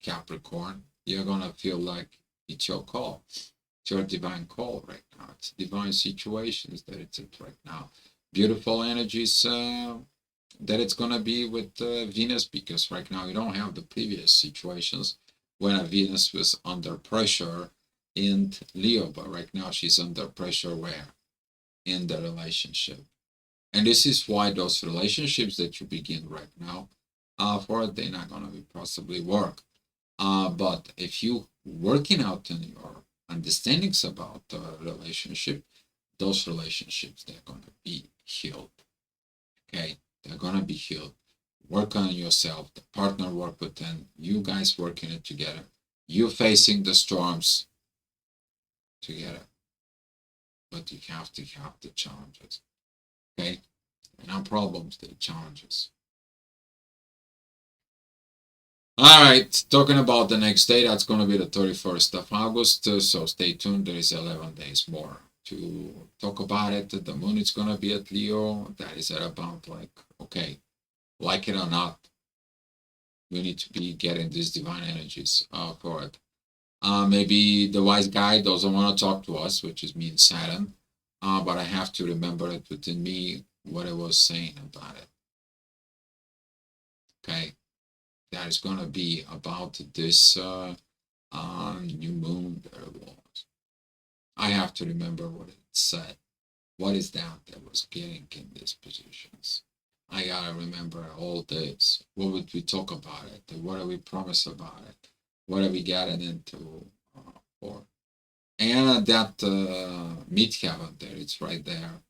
[SPEAKER 1] Capricorn. You're going to feel like it's your call. It's your divine call right now. It's divine situations that it's at right now. Beautiful energies that it's going to be with Venus, because right now you don't have the previous situations when a Venus was under pressure in Leo, but right now she's under pressure where? In the relationship. And this is why those relationships that you begin right now, for it, they're not going to be possibly work. But if you working out in your understandings about the relationship, those relationships, they're going to be healed. Okay, they're going to be healed. Work on yourself, the partner work with them, you guys working it together, you facing the storms together, but you have to have the challenges. Okay, not problems, the challenges. All right, talking about the next day, that's going to be the 31st of August. So stay tuned. There is 11 days more to talk about it. The moon is going to be at Leo. That is at about like, okay, like it or not, we need to be getting these divine energies for it. Maybe the wise guy doesn't want to talk to us, which is me and Saturn. But I have to remember it within me what I was saying about it. Okay, that is going to be about this new moon that it was. I have to remember what it said. What is that was getting in these positions? I gotta remember all this. What would we talk about it? What do we promise about it? What are we getting into for? And that midheaven there, it's right there.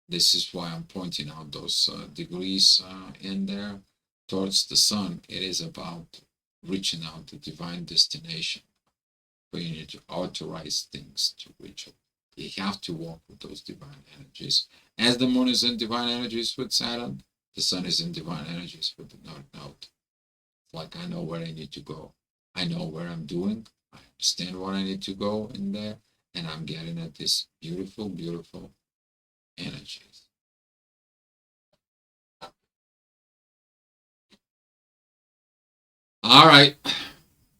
[SPEAKER 1] This is why I'm pointing out those degrees in there towards the sun. It is about reaching out to divine destination. But you need to authorize things to reach it. You have to walk with those divine energies. As the moon is in divine energies with Saturn, the sun is in divine energies with the North Node. It's like I know where I need to go. I know where I'm doing. I understand what I need to go in there. And I'm getting at this beautiful, beautiful energies. All right.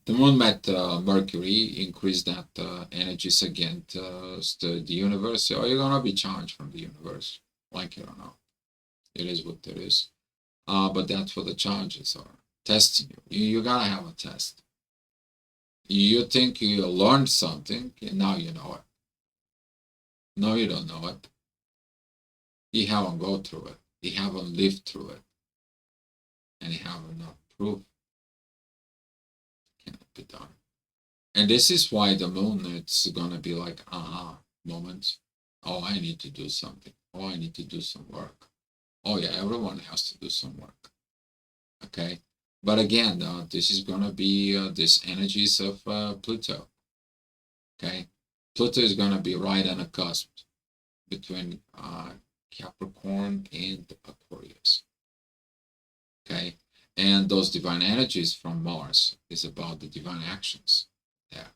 [SPEAKER 1] The moon met Mercury, increased that energies against the universe. So you're gonna be challenged from the universe, like it or not. It is what it is. But that's what the challenges are. Testing you. You gotta have a test. You think you learned something, and now you know it. No, you don't know it. You haven't gone through it. You haven't lived through it. And you haven't enough proof. It cannot be done. And this is why the moon, it's gonna be like aha moments. Oh, I need to do something. Oh, I need to do some work. Oh yeah, everyone has to do some work. Okay. But again, this is gonna be this energies of Pluto. Okay. Pluto is gonna be right on a cusp between Capricorn and Aquarius. Okay. And those divine energies from Mars is about the divine actions. Yeah.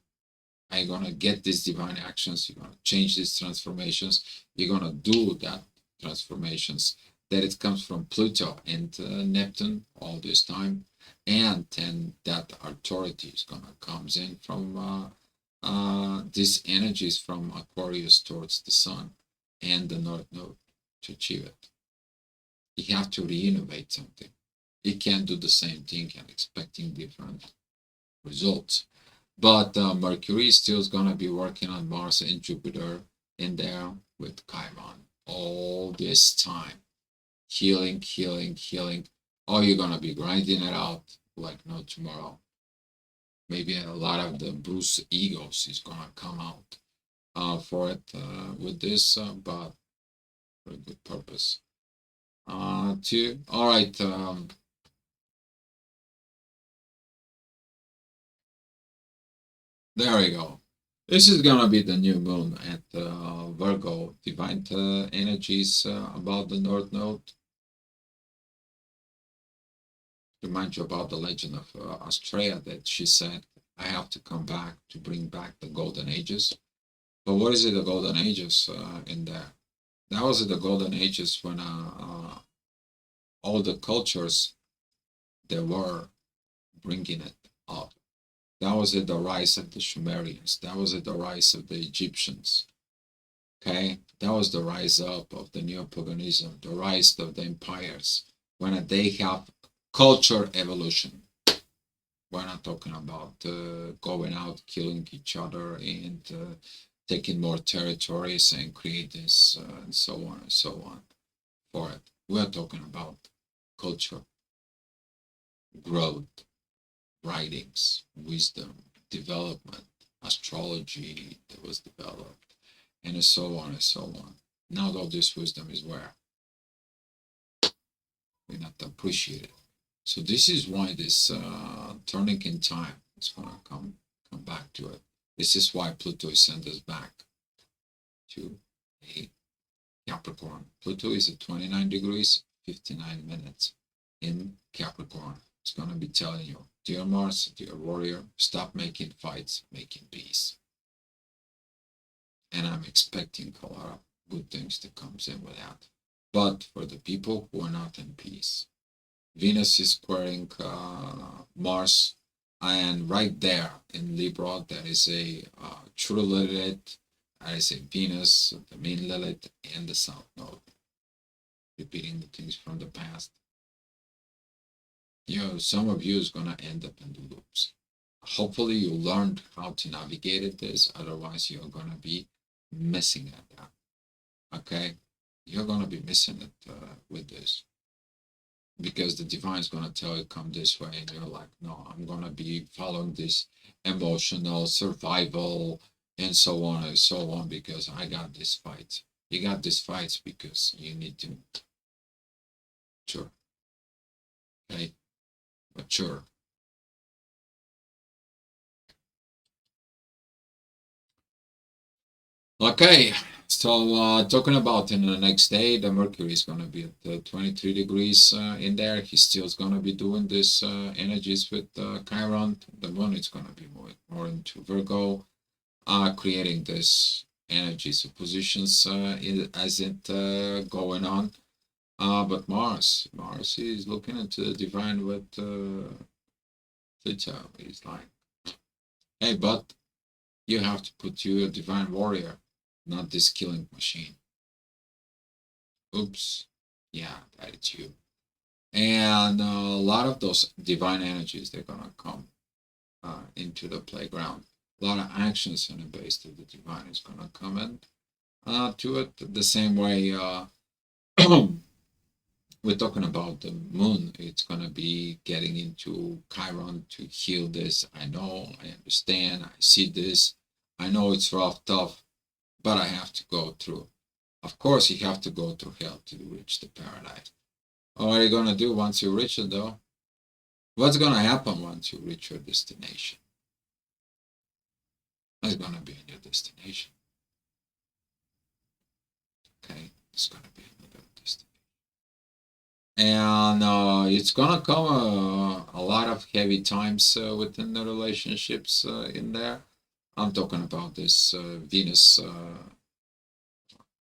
[SPEAKER 1] Are you gonna get these divine actions? You're gonna change these transformations. You're gonna do that transformations. That it comes from Pluto and Neptune all this time, and then that authority is gonna comes in from these energies from Aquarius towards the Sun and the North Node to achieve it. You have to re-innovate something. You can't do the same thing and expecting different results. But Mercury still is gonna be working on Mars and Jupiter in there with Chiron all this time. Healing, healing, healing. Oh, you're gonna be grinding it out like no tomorrow. Maybe a lot of the Bruce egos is gonna come out for it with this, but for a good purpose. Too. All right. There we go. This is gonna be the new moon at Virgo, divine energies about the North Node. Remind you about the legend of Australia that she said, "I have to come back to bring back the golden ages." But what is it, the golden ages in there? That was the golden ages when all the cultures they were bringing it up. That was at the rise of the Sumerians. That was at the rise of the Egyptians. Okay, that was the rise up of the neo-paganism, the rise of the empires when they have culture evolution. We're not talking about going out, killing each other, and taking more territories and create this and so on and so on for it. We're talking about culture, growth, writings, wisdom, development, astrology. There was developed, and so on and so on. Now all this wisdom is where we not appreciate it. So this is why this turning in time is gonna come back to it. This is why Pluto is sent us back to a Capricorn. Pluto is at 29 degrees, 59 minutes in Capricorn. It's going to be telling you, dear Mars, dear warrior, stop making fights, making peace. And I'm expecting a lot of good things to come in with that. But for the people who are not in peace, Venus is squaring Mars, and right there in Libra, there is a true Lilith, that is a Venus, the main Lilith, and the South Node. Repeating the things from the past. Some of you is gonna end up in the loops. Hopefully you learned how to navigate this, otherwise you're gonna be missing at that. Okay? You're gonna be missing it with this. Because the divine is gonna tell you come this way, and you're like, no, I'm gonna be following this emotional survival and so on and so on because I got this fight. You got these fights because you need to mature. Okay? Mature. Okay, so talking about in the next day, the Mercury is going to be at 23 degrees in there. He still is going to be doing this energies with Chiron. The moon is going to be more into Virgo, creating this energies of positions as it going on. But Mars is looking into the divine with Pluto. He's like, hey, but you have to put you a divine warrior, not this killing machine. Oops. Yeah, that's you. And a lot of those divine energies, they're going to come into the playground. A lot of actions in the base of the divine is going to come in to it the same way we're talking about the moon. It's going to be getting into Chiron to heal this. I know, I understand, I see this. I know it's rough, tough, but I have to go through. Of course, you have to go through hell to reach the paradise. What are you going to do once you reach it, though? What's going to happen once you reach your destination? What's going to be in your destination? Okay, it's going to be another destination. And it's going to come a lot of heavy times within the relationships in there. I'm talking about this Venus,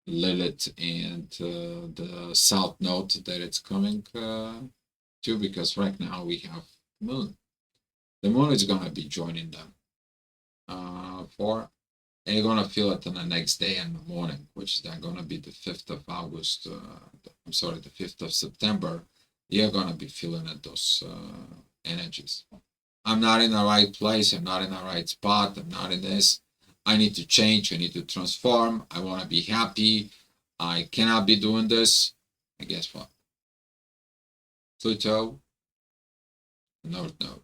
[SPEAKER 1] Lilith, and the South Node that it's coming to, because right now we have Moon. The Moon is going to be joining them and you're going to feel it on the next day in the morning, which is going to be the 5th of August. I'm sorry, the 5th of September. You're going to be feeling it, those energies. I'm not in the right place. I'm not in the right spot. I'm not in this. I need to change. I need to transform. I want to be happy. I cannot be doing this. And guess what? Pluto, North Node,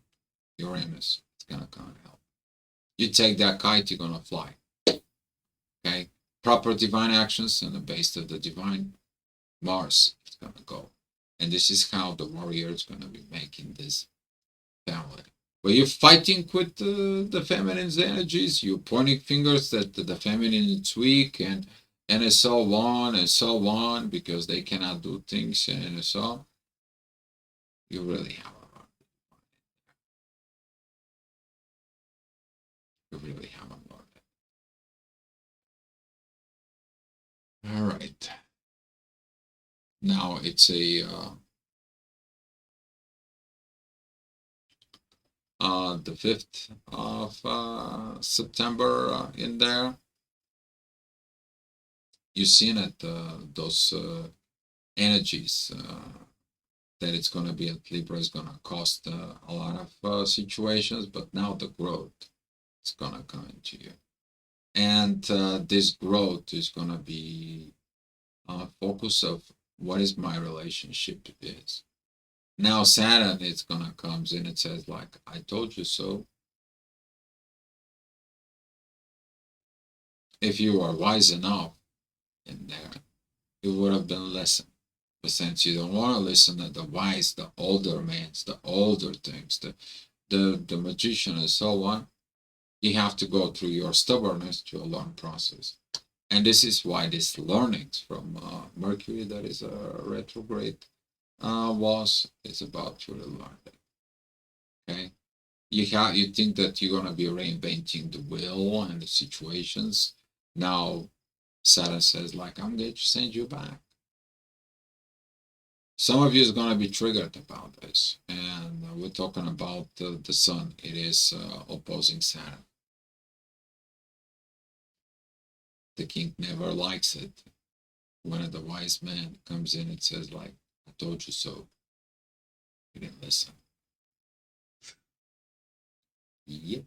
[SPEAKER 1] Uranus, it's going to come and help. You take that kite, you're going to fly. Okay? Proper divine actions on the base of the divine. Mars is going to go. And this is how the warrior is going to be making this family. But you're fighting with the feminine's energies. You're pointing fingers that the feminine is weak and so on because they cannot do things and so on. You really have a lot. You really have a lot. All right. Now it's the 5th of September in there. You've seen it, those energies that it's going to be at Libra is going to cost a lot of situations, but now the growth is going to come into you. And this growth is going to be focus of what is my relationship is. Now Saturn is going to comes in and says like, I told you so. If you were wise enough in there, you would have been listened. But since you don't want to listen to the wise, the older mans, the older things, the magician and so on, you have to go through your stubbornness to a learn process. And this is why these learnings from Mercury, that is a retrograde, was is about to learn it. Okay, you think that you're gonna be reinventing the wheel and the situations. Now Saturn says like, I'm going to send you back. Some of you is going to be triggered about this, and we're talking about the sun. It is opposing Saturn. The king never likes it. One of the wise men comes in and says like, I told you so. You didn't listen. Yep.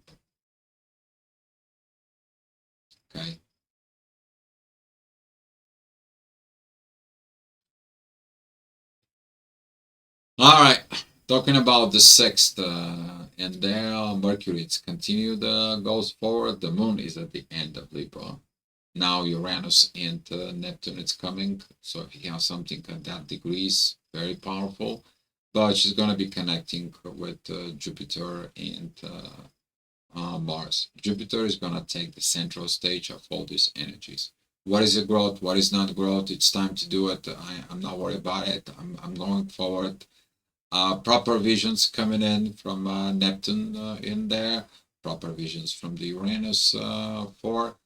[SPEAKER 1] Okay. All right. Talking about the sixth, and there Mercury, it's continued, goes forward. The moon is at the end of Libra. Now Uranus and Neptune is coming. So if you have something at that degrees, very powerful. But she's going to be connecting with Jupiter and Mars. Jupiter is going to take the central stage of all these energies. What is the growth? What is not growth? It's time to do it. I'm not worried about it. I'm going forward. Proper visions coming in from Neptune in there. Proper visions from the Uranus for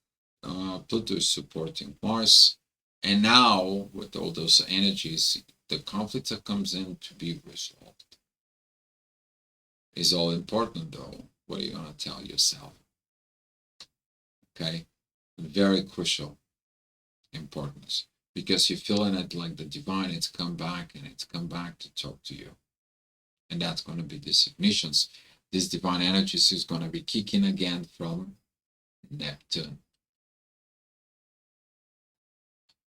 [SPEAKER 1] Pluto is supporting Mars. And now, with all those energies, the conflict that comes in to be resolved is all important, though. What are you going to tell yourself? Okay? Very crucial importance. Because you're feeling it like the divine, it's come back and it's come back to talk to you. And that's going to be these ignitions. This divine energies is going to be kicking again from Neptune.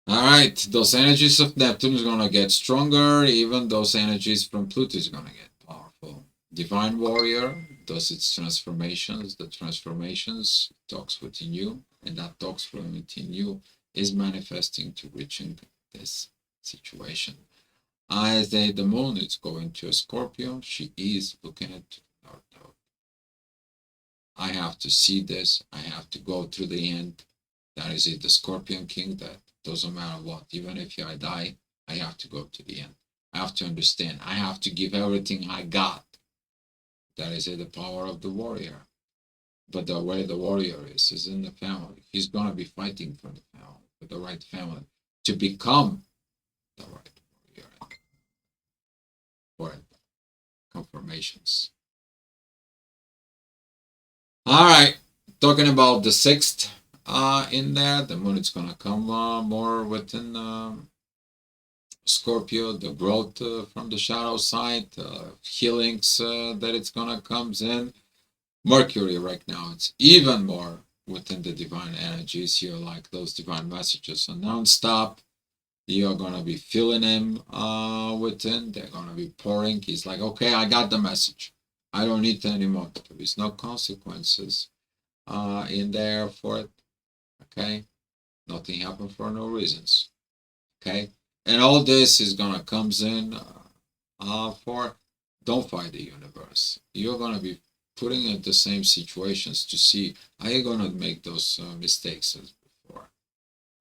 [SPEAKER 1] All right, those energies of Neptune is going to get stronger. Even those energies from Pluto is going to get powerful. Divine warrior does its transformations. The transformations talks within you, and that talks from within you is manifesting to reaching this situation. As the moon is going to a Scorpio, she is looking at North Node. I have to see this. I have to go through the end. That is it, the Scorpion King, that doesn't matter what. Even if I die, I have to go to the end. I have to understand. I have to give everything I got. That is it, the power of the warrior. But the way the warrior is in the family. He's going to be fighting for the family, for the right family, to become the right warrior. For confirmations. All right, talking about the sixth in there, the moon is gonna come more within Scorpio, the growth from the shadow side, healings that it's gonna comes in. Mercury right now, it's even more within the divine energies here, like those divine messages are non-stop. You're gonna be feeling him within. They're gonna be pouring. He's like, okay, I got the message. I don't need anymore. There is no consequences in there for it. Okay, nothing happened for no reasons. Okay, and all this is gonna comes in for don't fight the universe. You're gonna be putting in the same situations to see how you're gonna make those mistakes as before.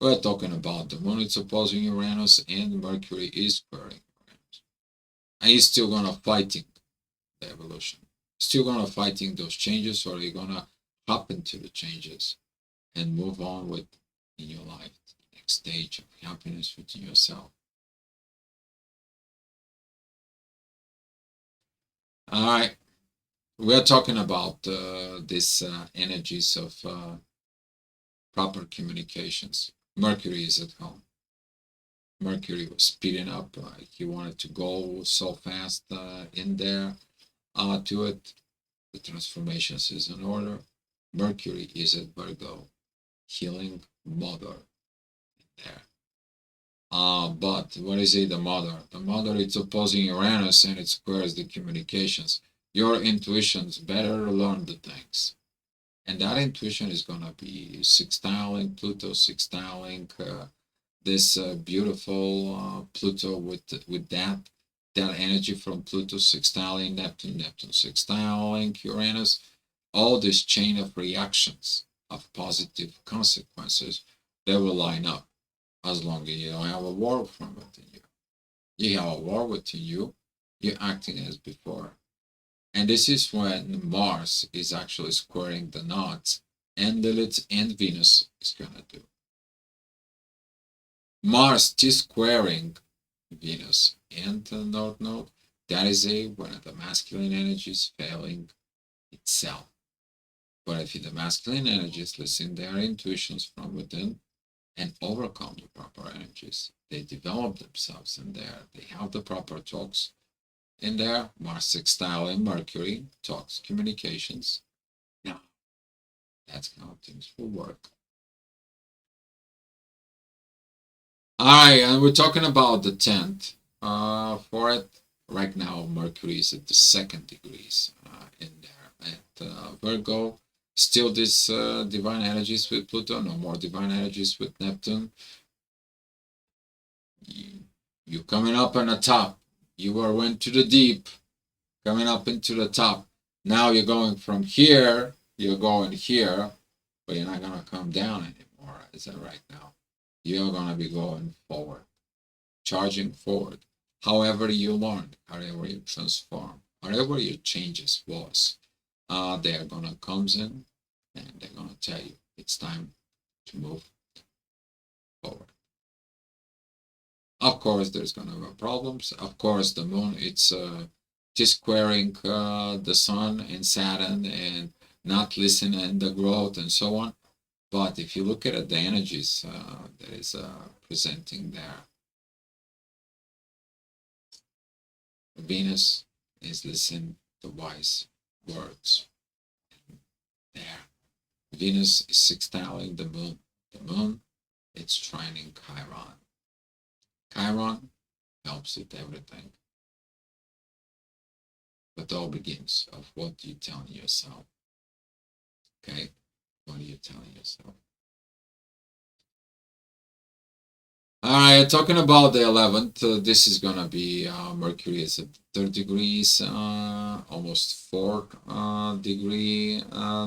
[SPEAKER 1] We're talking about the moon is opposing Uranus and Mercury is squaring Uranus, and you're still gonna fighting the evolution. Still gonna fighting those changes, or you're gonna hop into the changes and move on with in your life the next stage of happiness within yourself. All right, we're talking about these energies of proper communications. Mercury is at home. Mercury was speeding up. He wanted to go so fast in there to it. The transformations is in order. Mercury is at Virgo, healing mother there. But what is it, the mother? The mother is opposing Uranus and it squares the communications. Your intuitions better learn the things. And that intuition is going to be sextiling Pluto, sextiling this beautiful Pluto with that energy from Pluto sextiling Neptune, Neptune sextiling Uranus, all this chain of reactions of positive consequences, they will line up as long as you don't have a war from within you. You have a war within you, you're acting as before. And this is when Mars is actually squaring the knots and Lilith and Venus is going to do. Mars T-squaring Venus and the North Node, that is when the masculine energy is failing itself. But if the masculine energies listen their intuitions from within and overcome the proper energies, they develop themselves in there. They have the proper talks in there. Mars sextile and Mercury talks, communications. Now, that's how things will work. All right, and we're talking about the 10th. For it, right now, Mercury is at the 2nd degrees in there at Virgo. Still, this divine energies with Pluto, no more divine energies with Neptune. You coming up on the top. You went to the deep, coming up into the top. Now you're going from here, you're going here, but you're not going to come down anymore. Is that right now? You're going to be going forward, charging forward. However you learn, however you transform, however your changes was, they're going to come in and they're going to tell you it's time to move forward. Of course, there's going to be problems. Of course, the moon, it's T-squaring the sun and Saturn and not listening the growth and so on. But if you look at the energies that is presenting there, Venus is listening to wise words. There, Venus is sextiling the moon. The moon, it's trining Chiron. Chiron helps with everything. But it all begins of what you're telling yourself. Okay? What are you telling yourself? All right, talking about the 11th, this is going to be Mercury is at 3rd degrees, almost 4th degree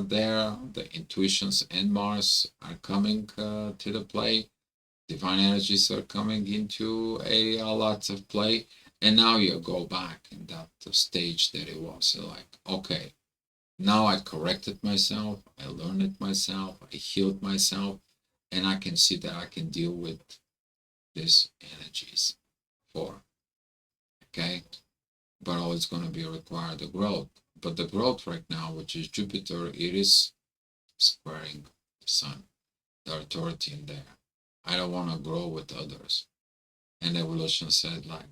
[SPEAKER 1] there. The intuitions and Mars are coming to the play. Divine energies are coming into a lot of play. And now you go back in that stage that it was. You're like, okay, now I corrected myself, I learned it myself, I healed myself, and I can see that I can deal with these energies for. Okay? But always going to be required the growth. But the growth right now, which is Jupiter, it is squaring the sun, the authority in there. I don't want to grow with others. And evolution said, like,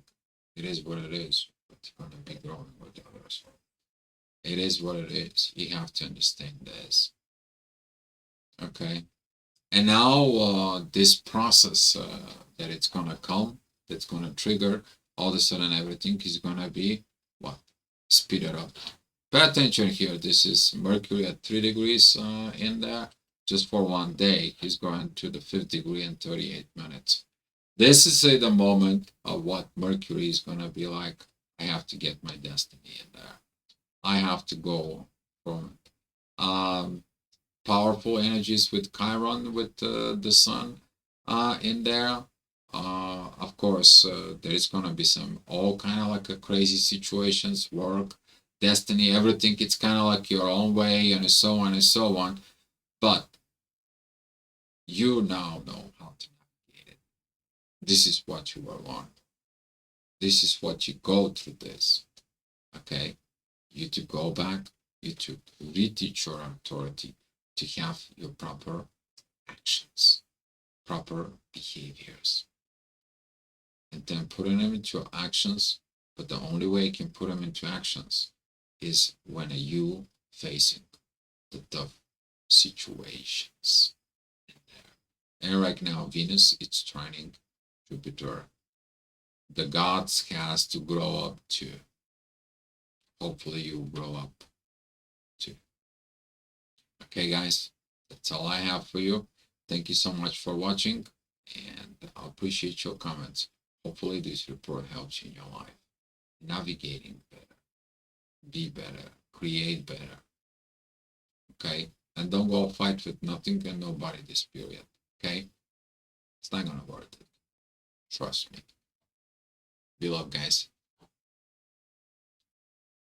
[SPEAKER 1] it is what it is, but you're going to be growing with others. It is what it is. You have to understand this. Okay? And now this process that it's going to come, that's going to trigger, all of a sudden everything is going to be, what? Speeded up. Pay attention here. This is Mercury at 3 degrees in there. Just for one day, he's going to the 5th degree in 38 minutes. This is the moment of what Mercury is going to be like. I have to get my destiny in there. I have to go from powerful energies with Chiron, with the sun in there. Of course, there is going to be some all kind of like a crazy situations, work, destiny, everything. It's kind of like your own way and so on and so on. But you now know how to navigate it. This is what you are learning. This is what you go through this. Okay? You to go back, you to reteach your authority to have your proper actions, proper behaviors. And then putting them into actions, but the only way you can put them into actions is when you facing the tough situations in there. And right now, Venus is trining Jupiter. The gods has to grow up too. Hopefully you grow up too. Okay, guys, that's all I have for you. Thank you so much for watching, and I appreciate your comments. Hopefully, this report helps you in your life, navigating better, be better, create better. Okay, and don't go fight with nothing and nobody this period. Okay, it's not gonna work. Trust me. Be love, guys.